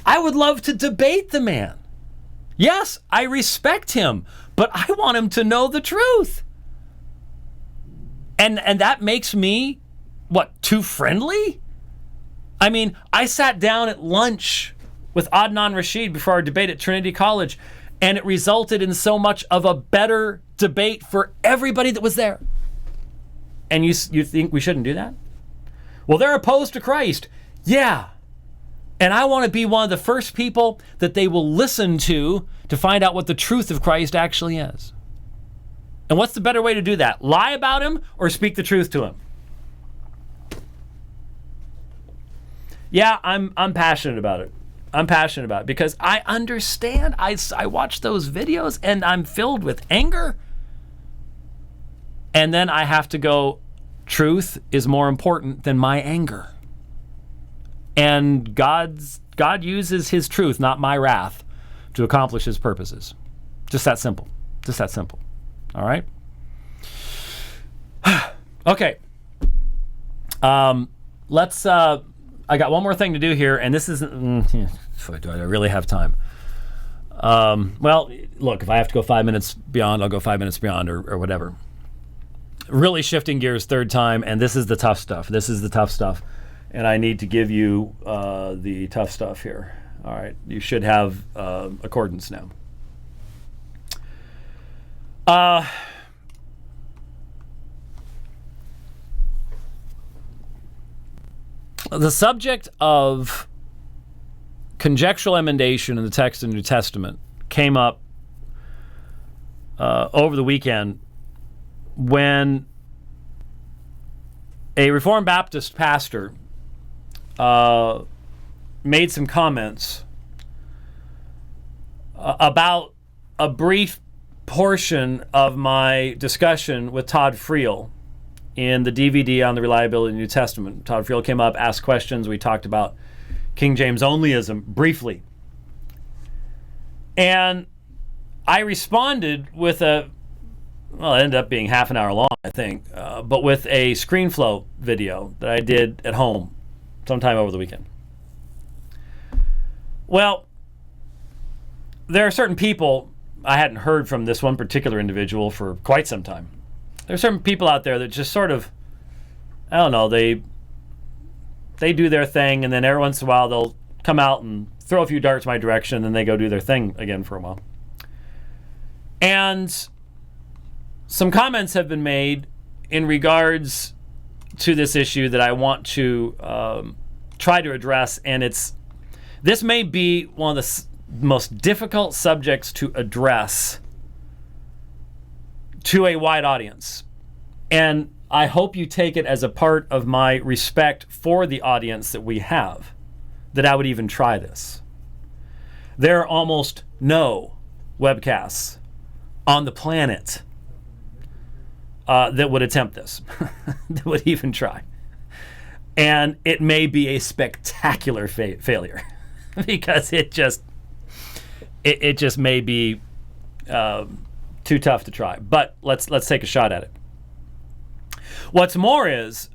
I would love to debate the man. Yes, I respect him, but I want him to know the truth. And that makes me, too friendly? I mean, I sat down at lunch with Adnan Rashid before our debate at Trinity College, and it resulted in so much of a better debate for everybody that was there. And you think we shouldn't do that? Well, they're opposed to Christ. Yeah. And I want to be one of the first people that they will listen to find out what the truth of Christ actually is. And what's the better way to do that? Lie about him or speak the truth to him? Yeah, I'm passionate about it. I'm passionate about it because I understand. I watch those videos and I'm filled with anger. And then I have to go, truth is more important than my anger. And God uses his truth, not my wrath, to accomplish his purposes. Just that simple. Just that simple. All right? Okay. Let's, I got one more thing to do here, and this isn't, do I really have time? Well, look, if I have to go 5 minutes beyond, I'll go 5 minutes beyond or whatever. Really shifting gears third time, and this is the tough stuff. This is the tough stuff. And I need to give you the tough stuff here. All right, you should have accordance now. The subject of conjectural emendation in the text of the New Testament came up over the weekend when a Reformed Baptist pastor made some comments about a brief portion of my discussion with Todd Friel in the DVD on the reliability of the New Testament. Todd Friel came up, asked questions. We talked about King James onlyism briefly. And I responded with it ended up being half an hour long, I think, but with a ScreenFlow video that I did at home sometime over the weekend. Well, there are certain people, I hadn't heard from this one particular individual for quite some time. There are certain people out there that just sort of, I don't know, they do their thing, and then every once in a while they'll come out and throw a few darts my direction, and then they go do their thing again for a while. And some comments have been made in regards to this issue that I want to try to address, and this may be one of the most difficult subjects to address to a wide audience. And I hope you take it as a part of my respect for the audience that we have, that I would even try this. There are almost no webcasts on the planet that would attempt this, that would even try. And it may be a spectacular failure because it just may be too tough to try. But let's take a shot at it. What's more is,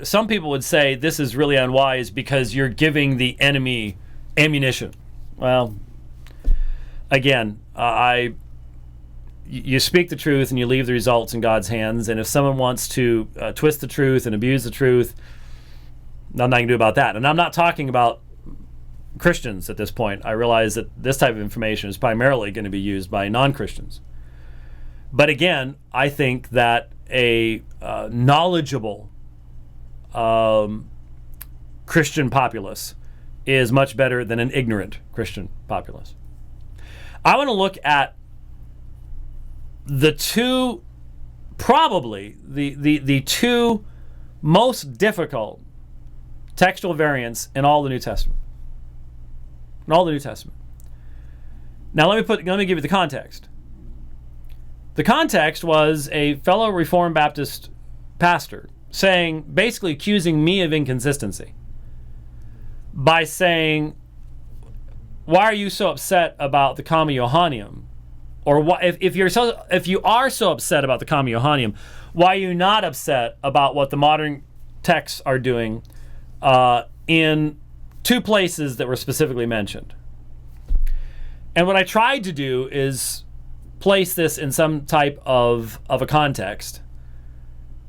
some people would say this is really unwise because you're giving the enemy ammunition. Well, again, you speak the truth and you leave the results in God's hands. And if someone wants to twist the truth and abuse the truth, nothing I can do about that. And I'm not talking about Christians at this point. I realize that this type of information is primarily going to be used by non-Christians. But again, I think that a knowledgeable Christian populace is much better than an ignorant Christian populace. I want to look at the two, probably the two most difficult textual variants in all the New Testament. In all the New Testament. Now let me give you the context. The context was a fellow Reformed Baptist pastor saying, basically accusing me of inconsistency by saying, why are you so upset about the Comma Johannium? Or if you are so upset about the Comma Johannium, why are you not upset about what the modern texts are doing in two places that were specifically mentioned? And what I tried to do is place this in some type of a context.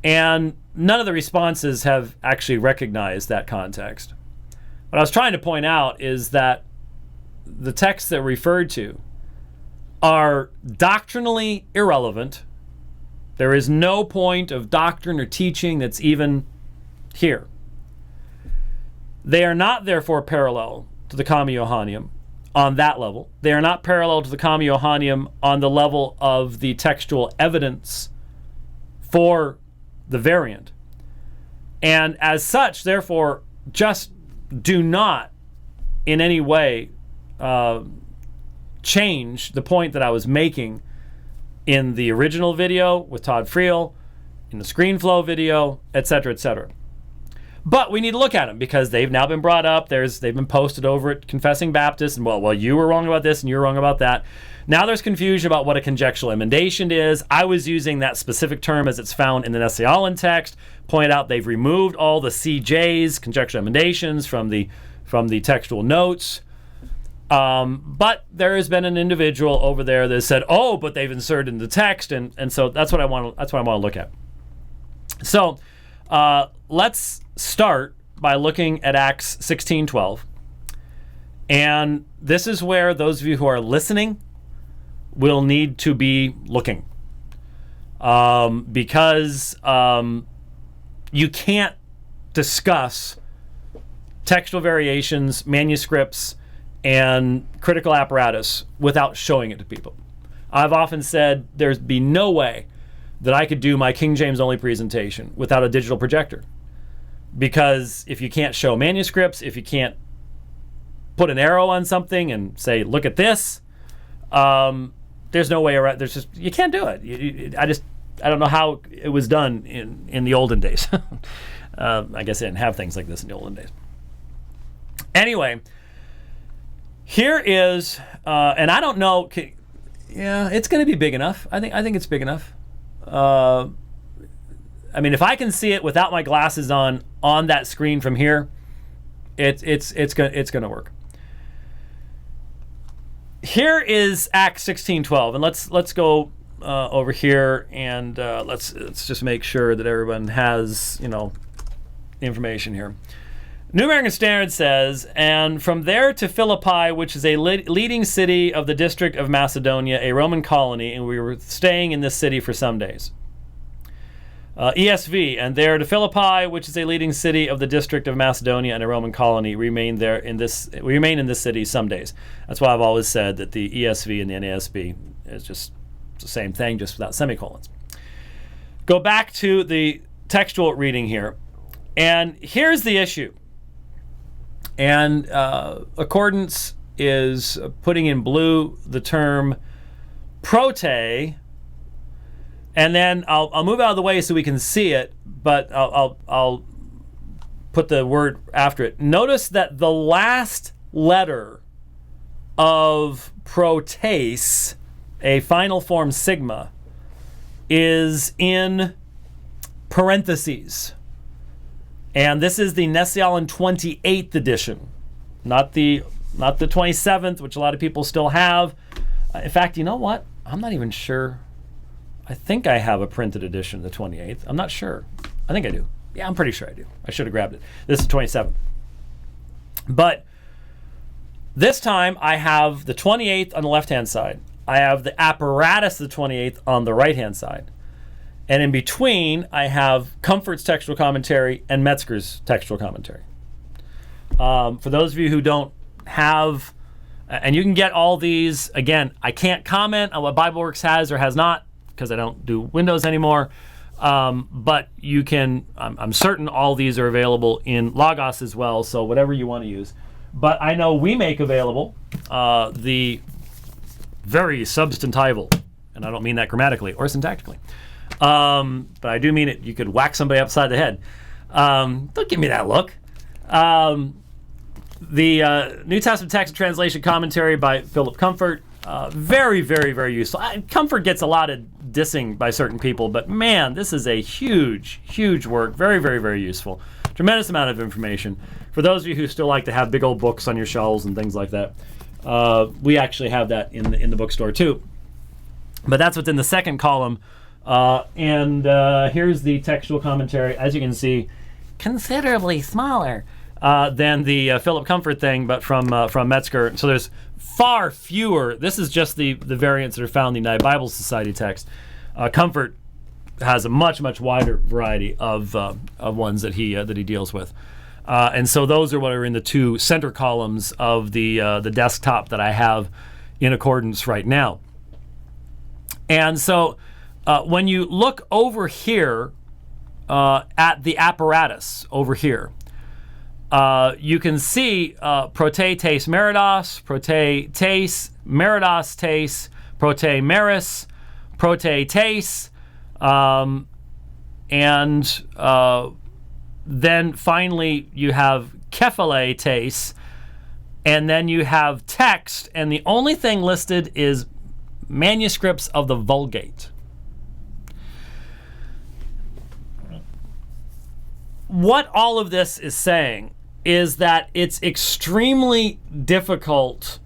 And none of the responses have actually recognized that context. What I was trying to point out is that the texts that referred to are doctrinally irrelevant. There is no point of doctrine or teaching that's even here. They are not, therefore, parallel to the Comma Johannium on that level. They are not parallel to the Comma Johannium on the level of the textual evidence for the variant. And as such, therefore, just do not in any way change the point that I was making in the original video with Todd Friel, in the ScreenFlow video, etc., etc. But we need to look at them because they've now been brought up. They've been posted over at Confessing Baptist, and well, you were wrong about this and you're wrong about that. Now there's confusion about what a conjectural emendation is. I was using that specific term as it's found in the Nestle-Aland text. Point out they've removed all the CJs, conjectural emendations, from the textual notes. But there has been an individual over there that said, "Oh, but they've inserted in the text," and so that's what I want. That's what I want to look at. So let's start by looking at Acts 16:12, and this is where those of you who are listening will need to be looking, because you can't discuss textual variations, manuscripts, and critical apparatus without showing it to people. I've often said there'd be no way that I could do my King James only presentation without a digital projector, because if you can't show manuscripts, if you can't put an arrow on something and say, look at this, there's no way around. You can't do it. I don't know how it was done in the olden days. I guess they didn't have things like this in the olden days. Anyway, here is, and I don't know. It's going to be big enough. I think it's big enough. I mean, if I can see it without my glasses on that screen from here, it's going to work. here is Acts 16:12, and let's go over here and let's just make sure that everyone has information here. New American Standard says, and from there to Philippi, which is a leading city of the district of Macedonia, a Roman colony, and we were staying in this city for some days. ESV, and there to Philippi, which is a leading city of the district of Macedonia and a Roman colony, we remain in this city some days. That's why I've always said that the ESV and the NASB is just the same thing, just without semicolons. Go back to the textual reading here, and here's the issue. And Accordance is putting in blue the term prote, and then I'll move out of the way so we can see it, but I'll put the word after it. Notice that the last letter of protes, a final form sigma, is in parentheses. And this is the Nessialan 28th edition, not the 27th, which a lot of people still have. In fact, you know what? I'm not even sure. I think I have a printed edition of the 28th. I'm not sure. I think I do. Yeah, I'm pretty sure I do. I should have grabbed it. This is 27th. But this time I have the 28th on the left-hand side. I have the apparatus of the 28th on the right-hand side. And in between, I have Comfort's textual commentary and Metzger's textual commentary. For those of you who don't have, and you can get all these, again, I can't comment on what BibleWorks has or has not, because I don't do Windows anymore. But you can, I'm certain all these are available in Logos as well, so whatever you want to use. But I know we make available the very substantival, and I don't mean that grammatically or syntactically. But I do mean it. You could whack somebody upside the head. Don't give me that look. The New Testament text and translation commentary by Philip Comfort. Very, very, very useful. Comfort gets a lot of dissing by certain people, but man, this is a huge, huge work. Very, very, very useful. Tremendous amount of information. For those of you who still like to have big old books on your shelves and things like that, we actually have that in the bookstore too. But that's what's in the second column. And here's the textual commentary. As you can see, considerably smaller than the Philip Comfort thing, but from Metzger. So there's far fewer. This is just the variants that are found in the United Bible Society text. Comfort has a much, much wider variety of ones that he deals with. And so those are what are in the two center columns of the desktop that I have in Accordance right now. And so when you look over here at the apparatus over here, you can see prote tes meridos, prote tes meridos tes, prote meris, prote tes, and then finally you have kephale tes, and then you have text, and the only thing listed is manuscripts of the Vulgate. What all of this is saying is that it's extremely difficult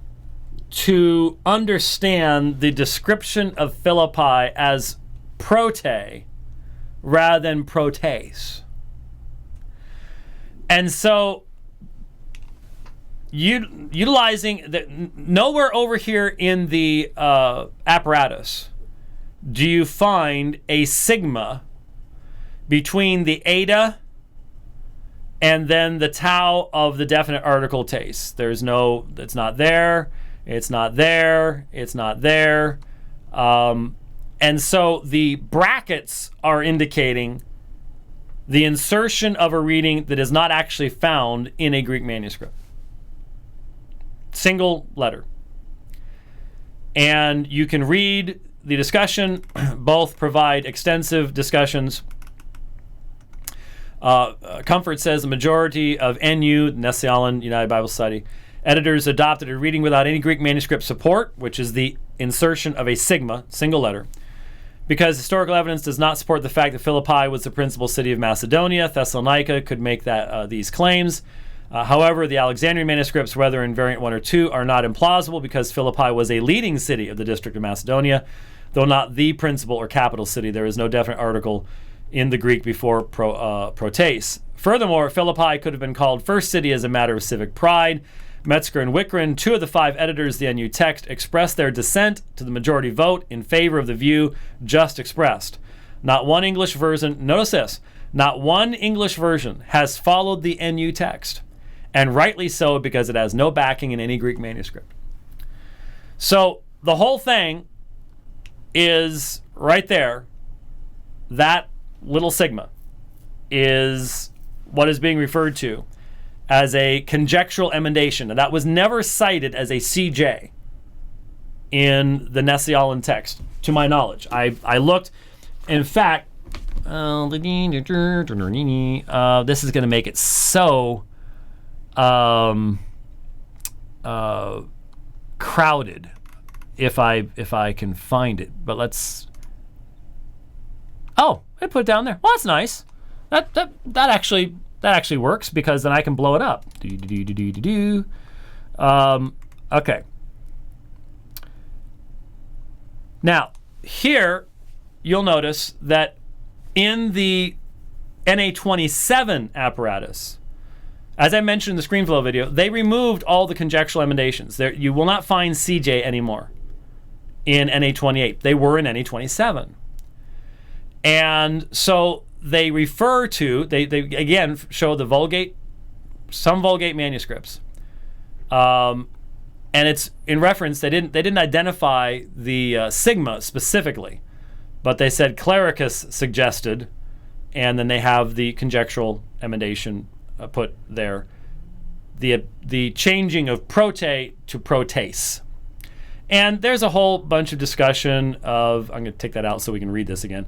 to understand the description of Philippi as prote rather than protes. And so utilizing nowhere over here in the apparatus do you find a sigma between the eta and then the tau of the definite article tes. There's no, it's not there, it's not there, it's not there. And so the brackets are indicating the insertion of a reading that is not actually found in a Greek manuscript. Single letter. And you can read the discussion. Both provide extensive discussions. Comfort says the majority of NU, Nessialan United Bible Society, editors adopted a reading without any Greek manuscript support, which is the insertion of a sigma, single letter, because historical evidence does not support the fact that Philippi was the principal city of Macedonia. Thessalonica could make that these claims. However, the Alexandrian manuscripts, whether in variant 1 or 2, are not implausible because Philippi was a leading city of the district of Macedonia, though not the principal or capital city. There is no definite article in the Greek before protes. Furthermore, Philippi could have been called first city as a matter of civic pride. Metzger and Wickren, 2 of the 5 editors of the NU text, expressed their dissent to the majority vote in favor of the view just expressed. Not one English version, notice this, not one English version has followed the NU text, and rightly so because it has no backing in any Greek manuscript. So the whole thing is right there. That little sigma is what is being referred to as a conjectural emendation. And that was never cited as a CJ in the Nessialan text, to my knowledge. I looked. In fact, this is going to make it so crowded if I can find it. But let's. Oh, I put it down there. Well, that's nice. That actually works because then I can blow it up. Okay. Now, here you'll notice that in the NA27 apparatus, as I mentioned in the ScreenFlow video, they removed all the conjectural emendations. You will not find CJ anymore in NA28. They were in NA27. And so they refer to, they again show the Vulgate, some Vulgate manuscripts. And it's in reference, they didn't identify the sigma specifically, but they said clericus suggested, and then they have the conjectural emendation put there. The changing of prote to protes. And there's a whole bunch of discussion of, I'm going to take that out so we can read this again.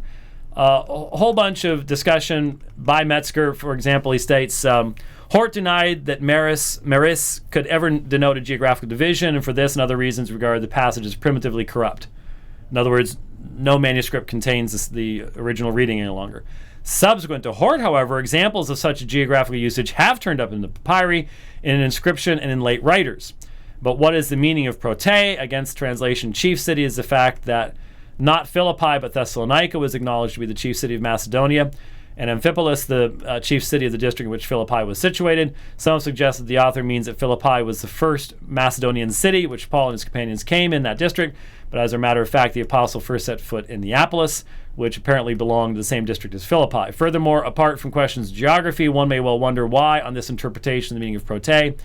A whole bunch of discussion by Metzger. For example, he states, Hort denied that meris could ever denote a geographical division, and for this and other reasons regarded the passage as primitively corrupt. In other words, no manuscript contains the original reading any longer. Subsequent to Hort, however, examples of such a geographical usage have turned up in the papyri, in an inscription, and in late writers. But what is the meaning of prote? Against translation, chief city is the fact that not Philippi, but Thessalonica was acknowledged to be the chief city of Macedonia, and Amphipolis, the chief city of the district in which Philippi was situated. Some suggest that the author means that Philippi was the first Macedonian city which Paul and his companions came in that district, but as a matter of fact, the apostle first set foot in Neapolis, which apparently belonged to the same district as Philippi. Furthermore, apart from questions of geography, one may well wonder why, on this interpretation of the meaning of prote,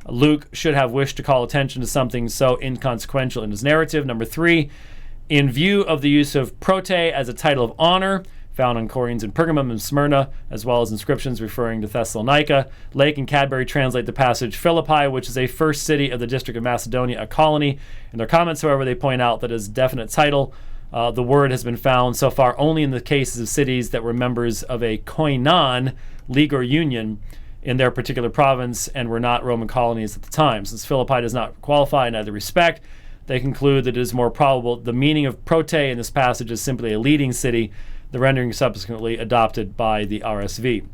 Luke should have wished to call attention to something so inconsequential in his narrative. Number 3, in view of the use of prote as a title of honor, found on coins in Pergamum and Smyrna, as well as inscriptions referring to Thessalonica, Lake and Cadbury translate the passage Philippi, which is a first city of the district of Macedonia, a colony. In their comments, however, they point out that as a definite title, the word has been found so far only in the cases of cities that were members of a koinon, league or union, in their particular province and were not Roman colonies at the time. Since Philippi does not qualify in either respect, they conclude that it is more probable the meaning of prote in this passage is simply a leading city, the rendering subsequently adopted by the RSV.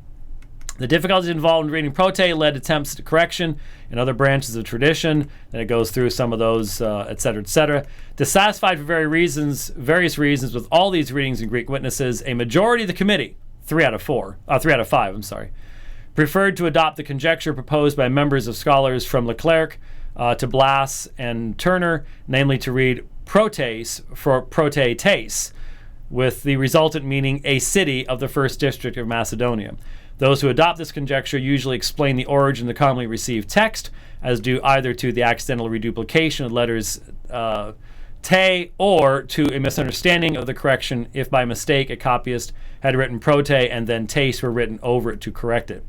The difficulties involved in reading prote led attempts at correction in other branches of tradition, and it goes through some of those, etc., etc. Dissatisfied for various reasons with all these readings and Greek witnesses, a majority of the committee, 3 out of 5, preferred to adopt the conjecture proposed by members of scholars from Leclerc to Blas and Turner, namely to read protes for protetes, with the resultant meaning a city of the first district of Macedonia. Those who adopt this conjecture usually explain the origin of the commonly received text as due either to the accidental reduplication of letters te or to a misunderstanding of the correction if by mistake a copyist had written prote and then tes were written over it to correct it.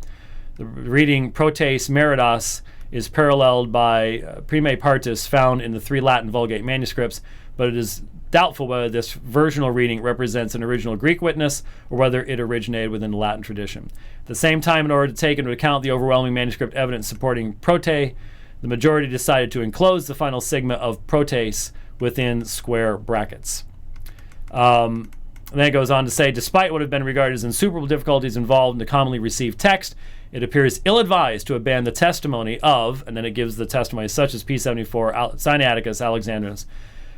The reading protes meridas is paralleled by prime partis found in the 3 Latin Vulgate manuscripts, but it is doubtful whether this versional reading represents an original Greek witness or whether it originated within the Latin tradition. At the same time, in order to take into account the overwhelming manuscript evidence supporting prote, the majority decided to enclose the final sigma of protes within square brackets. And then it goes on to say, despite what have been regarded as insuperable difficulties involved in the commonly received text, it appears ill-advised to abandon the testimony of, and then it gives the testimony such as P74, Sinaiticus, Alexandrinus,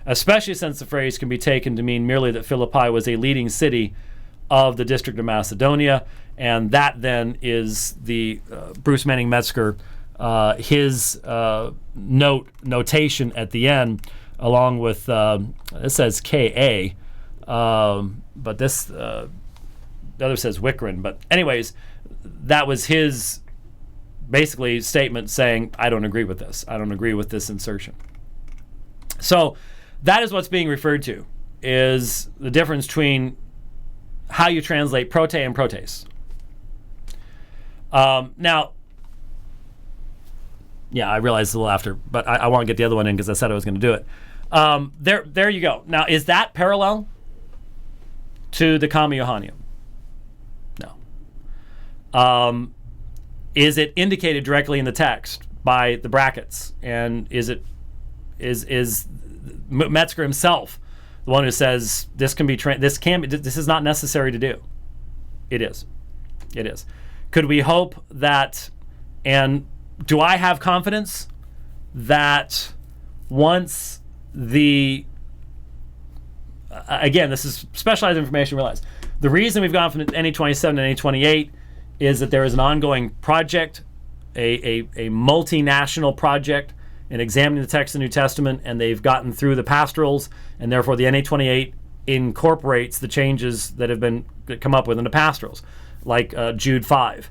especially since the phrase can be taken to mean merely that Philippi was a leading city of the district of Macedonia, and that then is the Bruce Manning Metzger, his notation at the end, along with, it says K.A., but this, the other says Wickren. But anyways, that was his basically statement saying, I don't agree with this. I don't agree with this insertion. So that is what's being referred to, is the difference between how you translate prote and protes. Now, yeah, I realized a little after, but I want to get the other one in because I said I was going to do it. There you go. Now, is that parallel to the Comma Johannium? No. Is it indicated directly in the text by the brackets? And is Metzger himself the one who says this is not necessary to do? It is. It is. Could we hope that, and do I have confidence that once again, this is specialized information, realize. The reason we've gone from NA27 to NA28 is that there is an ongoing project, a multinational project in examining the text of the New Testament, and they've gotten through the pastorals, and therefore the NA28 incorporates the changes that have been come up with in the pastorals, like Jude 5,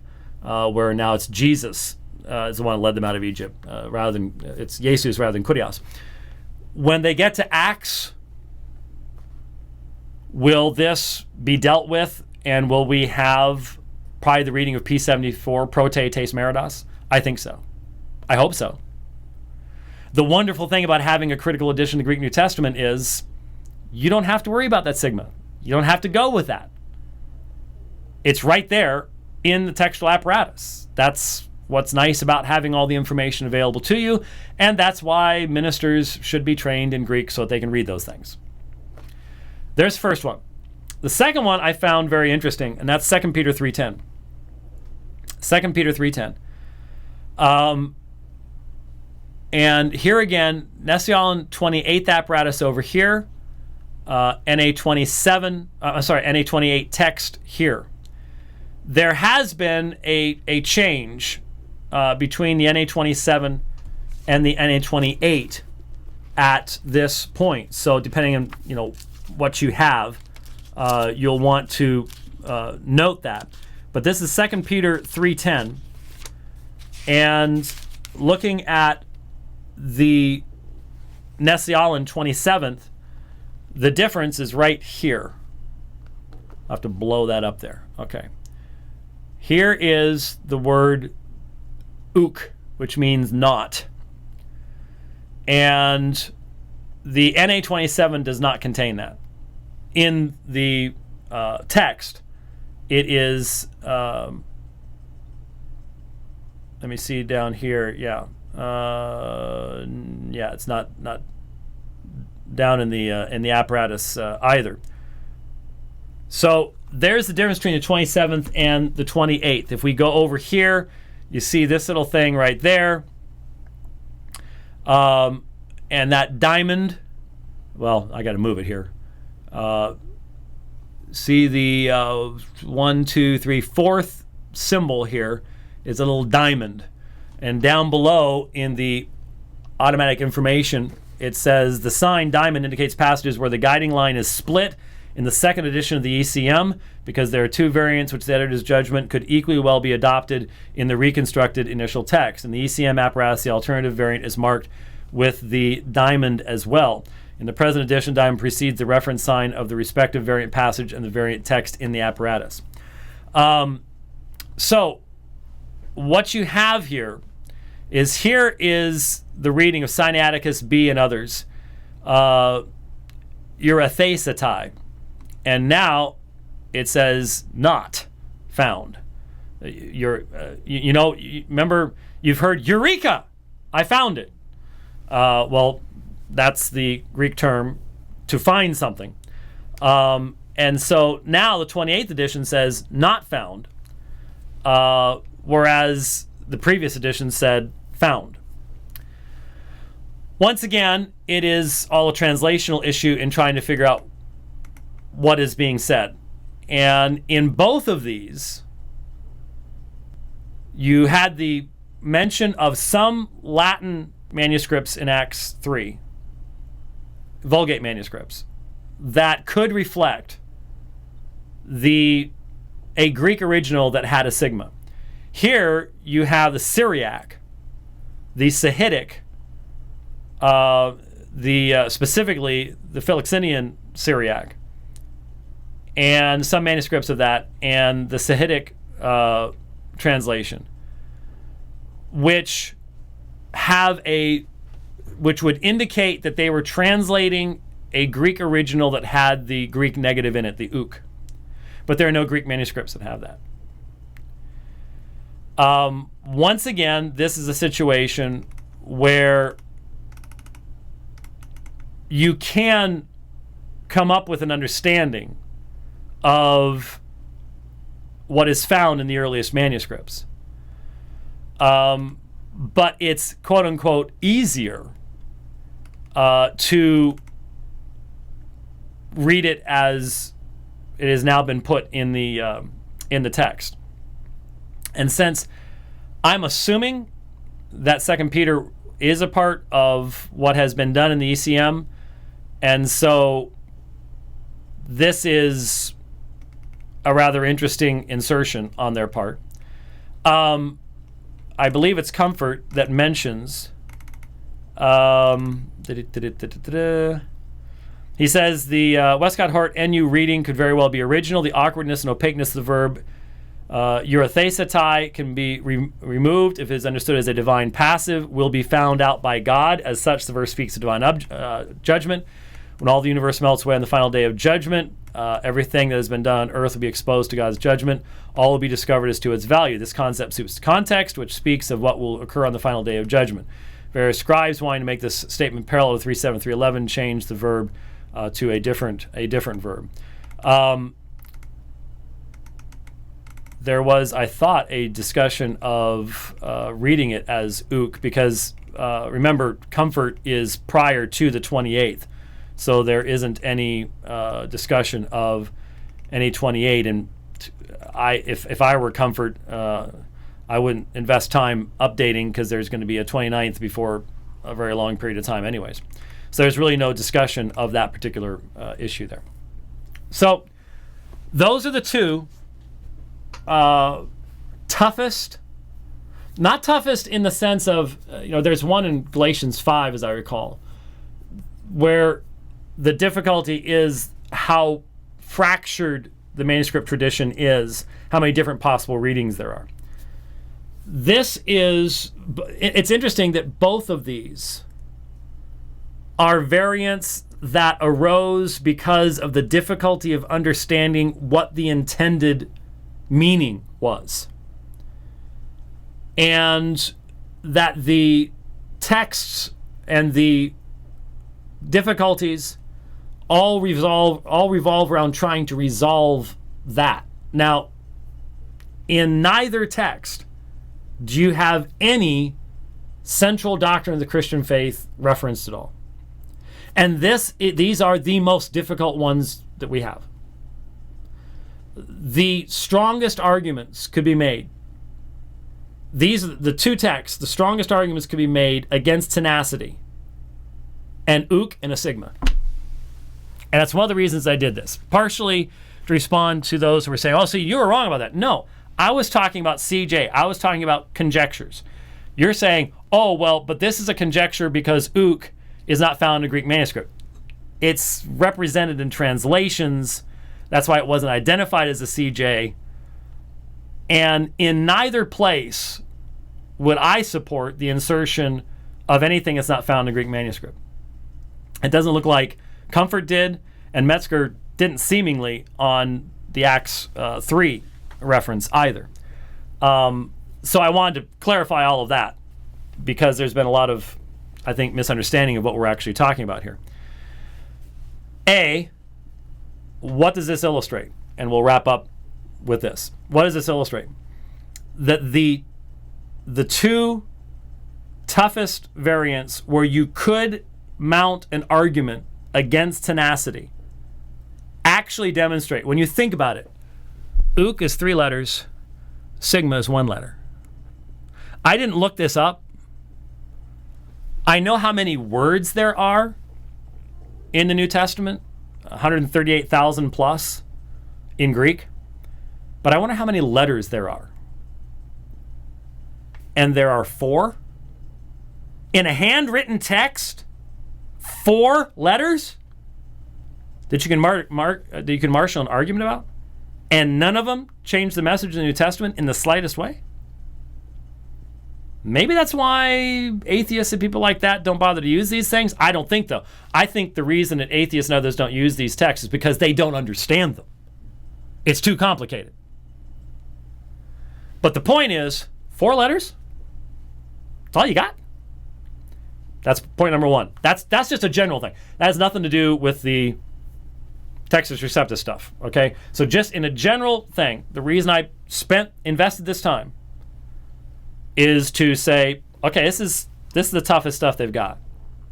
where now it's Jesus is the one that led them out of Egypt, rather than it's Jesus rather than Kurios. When they get to Acts, will this be dealt with, and will we have probably the reading of P74, prote tes meridas? I think so. I hope so. The wonderful thing about having a critical edition of the Greek New Testament is you don't have to worry about that sigma. You don't have to go with that. It's right there in the textual apparatus. That's what's nice about having all the information available to you, and that's why ministers should be trained in Greek so that they can read those things. There's the first one. The second one I found very interesting, and that's 2 Peter 3:10. 2 Peter 3:10. And here again, Nession 28th apparatus over here, NA28 text here. There has been a change between the NA27 and the NA28 at this point. So depending on what you have, you'll want to note that. But this is 2 Peter 3:10, and looking at the Nession 27th, the difference is right here. I'll have to blow that up there. Okay. Here is the word uk, which means not. And the NA27 does not contain that. In the text, it is, let me see down here, yeah. It's not down in the apparatus either. So there's the difference between the 27th and the 28th. If we go over here, you see this little thing right there, and that diamond. Well, I got to move it here. See the 1, 2, 3, 4th symbol here is a little diamond. And down below in the automatic information, it says the sign diamond indicates passages where the guiding line is split in the second edition of the ECM, because there are two variants which the editor's judgment could equally well be adopted in the reconstructed initial text. In the ECM apparatus, the alternative variant is marked with the diamond as well. In the present edition, diamond precedes the reference sign of the respective variant passage and the variant text in the apparatus. So what you have here is the reading of Sinaiticus B and others, Eurythesatai, and now it says not found. Remember, you've heard Eureka, I found it. Well, that's the Greek term to find something. And so now the 28th edition says not found, whereas the previous edition said found. Once again, it is all a translational issue in trying to figure out what is being said. And in both of these, you had the mention of some Latin manuscripts in Acts 3, Vulgate manuscripts, that could reflect a Greek original that had a sigma. Here you have the Syriac, the Sahidic, specifically the Philoxenian Syriac, and some manuscripts of that, and the Sahidic translation, which would indicate that they were translating a Greek original that had the Greek negative in it, the uk. But there are no Greek manuscripts that have that. Once again, this is a situation where you can come up with an understanding of what is found in the earliest manuscripts. But it's quote-unquote easier to read it as it has now been put in the text. And since I'm assuming that 2 Peter is a part of what has been done in the ECM, and so this is a rather interesting insertion on their part. I believe it's Comfort that mentions he says the Westcott Hort NU reading could very well be original. The awkwardness and opaqueness of the verb eurythesetai can be removed if it is understood as a divine passive, will be found out by God. As such, the verse speaks of divine judgment. When all the universe melts away on the final day of judgment, everything that has been done on earth will be exposed to God's judgment. All will be discovered as to its value. This concept suits the context, which speaks of what will occur on the final day of judgment. Various scribes wanting to make this statement parallel to 3:7, 3:11 change the verb to a different verb. There was, I thought, a discussion of reading it as uk because remember, Comfort is prior to the 28th. So there isn't any discussion of any 28, and if I were Comfort, I wouldn't invest time updating because there's going to be a 29th before a very long period of time anyways. So there's really no discussion of that particular issue there. So those are the two toughest, not toughest in the sense of, there's one in Galatians 5, as I recall, where the difficulty is how fractured the manuscript tradition is, how many different possible readings there are. It's interesting that both of these are variants that arose because of the difficulty of understanding what the intended meaning was. And that the texts and the difficulties all revolve around trying to resolve that. Now, in neither text do you have any central doctrine of the Christian faith referenced at all. And these are the most difficult ones that we have. The strongest arguments could be made. These are the two texts. The strongest arguments could be made against tenacity and uk and a sigma. And that's one of the reasons I did this. Partially to respond to those who were saying, oh, see, you were wrong about that. No, I was talking about CJ. I was talking about conjectures. You're saying, oh, well, but this is a conjecture because uk is not found in a Greek manuscript. It's represented in translations. That's why it wasn't identified as a CJ. And in neither place would I support the insertion of anything that's not found in a Greek manuscript. It doesn't look like Comfort did, and Metzger didn't seemingly on the Acts 3 reference either. So I wanted to clarify all of that because there's been a lot of, I think, misunderstanding of what we're actually talking about here. what does this illustrate? And we'll wrap up with this. What does this illustrate? That the two toughest variants where you could mount an argument against tenacity actually demonstrate, when you think about it, ook is 3 letters, sigma is 1 letter. I didn't look this up. I know how many words there are in the New Testament, 138,000 plus in Greek, but I wonder how many letters there are. And there are 4 in a handwritten text. 4 letters that you can that you can marshal an argument about, and none of them change the message of the New Testament in the slightest way. Maybe that's why atheists and people like that don't bother to use these things. I don't think, though. I think the reason that atheists and others don't use these texts is because they don't understand them. It's too complicated. But the point is, 4 letters? That's all you got? That's point number 1. That's just a general thing. That has nothing to do with the Textus Receptus stuff, okay? So just in a general thing, the reason I invested this time is to say, okay, this is the toughest stuff they've got.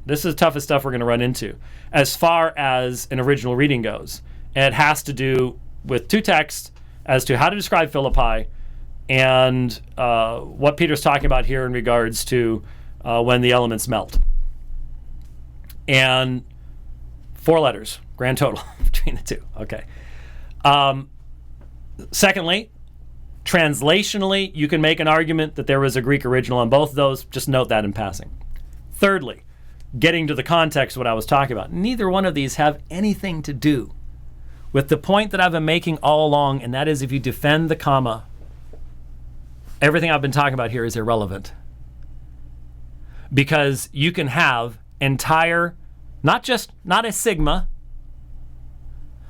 This is the toughest stuff we're going to run into as far as an original reading goes. And it has to do with 2 texts as to how to describe Philippi and what Peter's talking about here in regards to when the elements melt. And 4 letters, grand total between the 2. Okay. Secondly, translationally, you can make an argument that there was a Greek original on both of those. Just note that in passing. Thirdly, getting to the context of what I was talking about, neither one of these have anything to do with the point that I've been making all along, and that is if you defend the comma, everything I've been talking about here is irrelevant. Because you can have entire, not a sigma,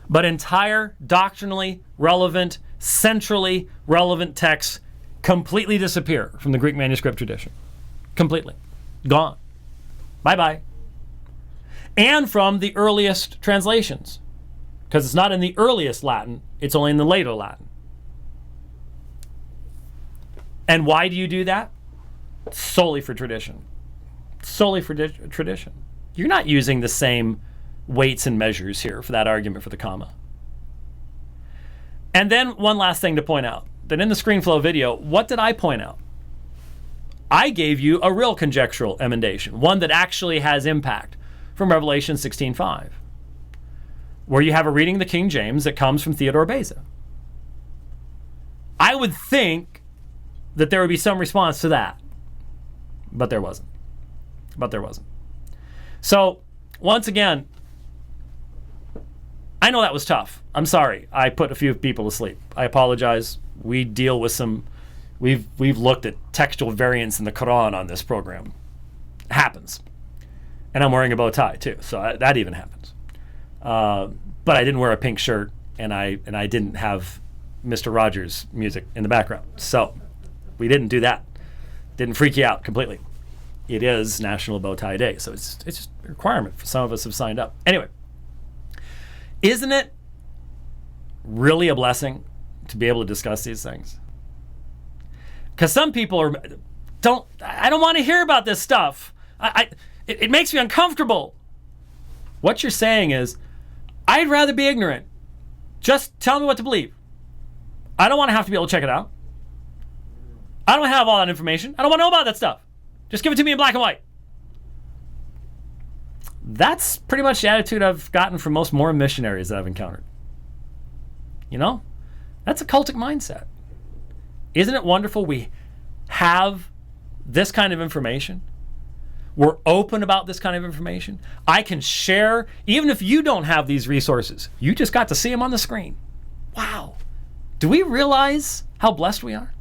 but entire doctrinally relevant, centrally relevant texts completely disappear from the Greek manuscript tradition. Completely. Gone. Bye-bye. And from the earliest translations. Because it's not in the earliest Latin, it's only in the later Latin. And why do you do that? Solely for tradition. Solely for tradition. You're not using the same weights and measures here for that argument for the comma. And then one last thing to point out, that in the ScreenFlow video, what did I point out? I gave you a real conjectural emendation, one that actually has impact from Revelation 16:5, where you have a reading of the King James that comes from Theodore Beza. I would think that there would be some response to that, but there wasn't. So, once again, I know that was tough. I'm sorry. I put a few people to sleep. I apologize. We deal with we've looked at textual variants in the Quran on this program. It happens. And I'm wearing a bow tie too, so that even happens. But I didn't wear a pink shirt, and I didn't have Mr. Rogers music in the background. So we didn't do that. Didn't freak you out completely. It is National Bow Tie Day, so it's just a requirement for some of us who've signed up. Anyway, isn't it really a blessing to be able to discuss these things? Because some people I don't want to hear about this stuff. It makes me uncomfortable. What you're saying is, I'd rather be ignorant. Just tell me what to believe. I don't want to have to be able to check it out. I don't have all that information. I don't want to know about that stuff. Just give it to me in black and white. That's pretty much the attitude I've gotten from most Mormon missionaries that I've encountered. You know? That's a cultic mindset. Isn't it wonderful we have this kind of information? We're open about this kind of information. I can share, even if you don't have these resources. You just got to see them on the screen. Wow. Do we realize how blessed we are?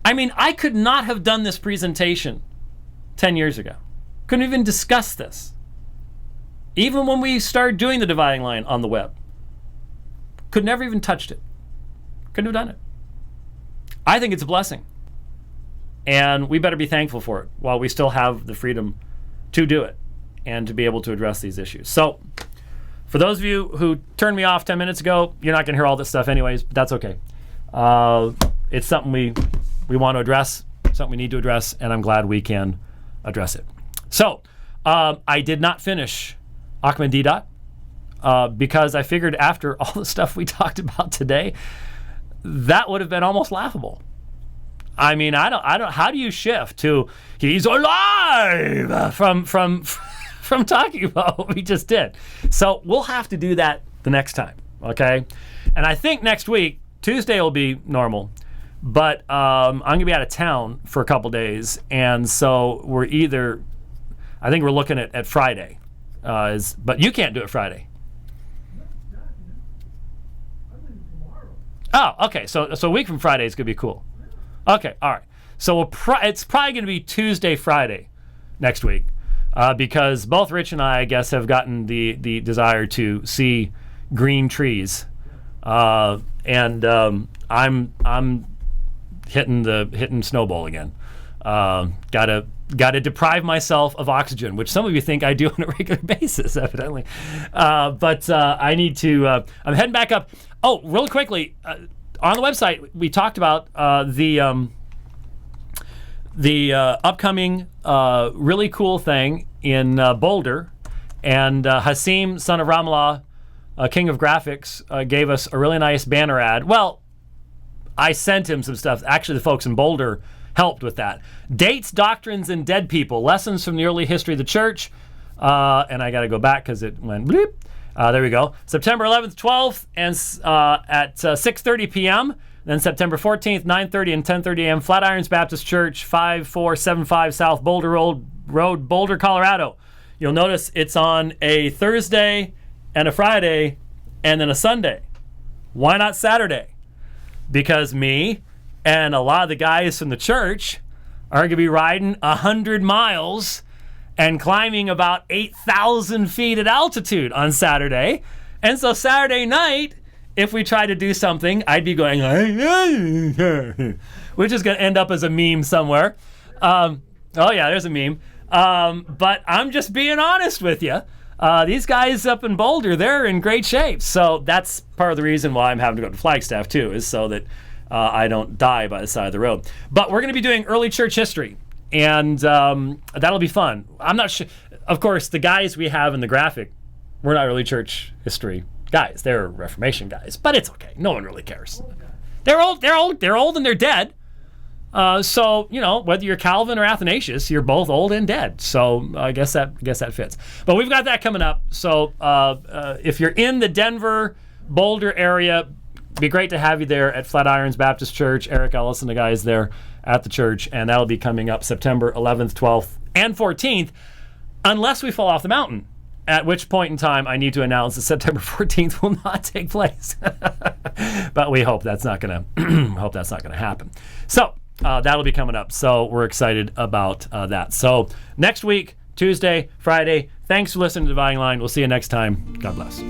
I mean, I could not have done this presentation 10 years ago. Couldn't even discuss this. Even when we started doing the dividing line on the web. Could never even touched it. Couldn't have done it. I think it's a blessing. And we better be thankful for it while we still have the freedom to do it and to be able to address these issues. So, For those of you who turned me off 10 minutes ago, you're not going to hear all this stuff anyways, but that's okay. It's something we want to address, something we need to address, and I'm glad we can address it. So, I did not finish Ahmed Deedat because I figured after all the stuff we talked about today, that would have been almost laughable. I mean, I don't. How do you shift to he's alive from talking about what we just did? So we'll have to do that the next time, okay? And I think next week Tuesday will be normal, but I'm gonna be out of town for a couple days, and so I think we're looking at Friday, but you can't do it Friday. Oh, okay. So a week from Friday is gonna be cool. Okay, all right. So it's probably going to be Tuesday, Friday next week because both Rich and I guess, have gotten the desire to see green trees, and I'm hitting snowball again. Gotta deprive myself of oxygen, which some of you think I do on a regular basis, evidently. But I need to. I'm heading back up. Oh, really quickly. On the website, we talked about the upcoming really cool thing in Boulder, and Hasim, son of Ramallah, king of graphics, gave us a really nice banner ad. Well, I sent him some stuff. Actually, the folks in Boulder helped with that. Dates, doctrines, and dead people. Lessons from the early history of the church. And I got to go back because it went bleep. There we go. September 11th, 12th, and at 6:30 p.m. Then September 14th, 9:30 and 10:30 a.m. Flatirons Baptist Church, 5475 South Boulder Road, Boulder, Colorado. You'll notice it's on a Thursday and a Friday and then a Sunday. Why not Saturday? Because me and a lot of the guys from the church are going to be riding 100 miles and climbing about 8,000 feet at altitude on Saturday. And so Saturday night, if we try to do something, I'd be going, which is going to end up as a meme somewhere. Oh yeah, there's a meme. But I'm just being honest with you. These guys up in Boulder, they're in great shape. So that's part of the reason why I'm having to go to Flagstaff too, is so that I don't die by the side of the road. But we're going to be doing early church history. And that'll be fun. I'm not sure. Of course, the guys we have in the graphic, we're not early church history guys. They're Reformation guys, but it's okay. No one really cares. They're old, and they're dead. So whether you're Calvin or Athanasius, you're both old and dead. So I guess that fits. But we've got that coming up. So if you're in the Denver, Boulder area, it'd be great to have you there at Flatirons Baptist Church. Eric Ellis and the guys there at the church, and that'll be coming up September 11th, 12th, and 14th, unless we fall off the mountain, at which point in time I need to announce that September 14th will not take place. But we hope that's not gonna happen. So that'll be coming up. So we're excited about that. So next week, Tuesday, Friday. Thanks for listening to Dividing Line. We'll see you next time. God bless.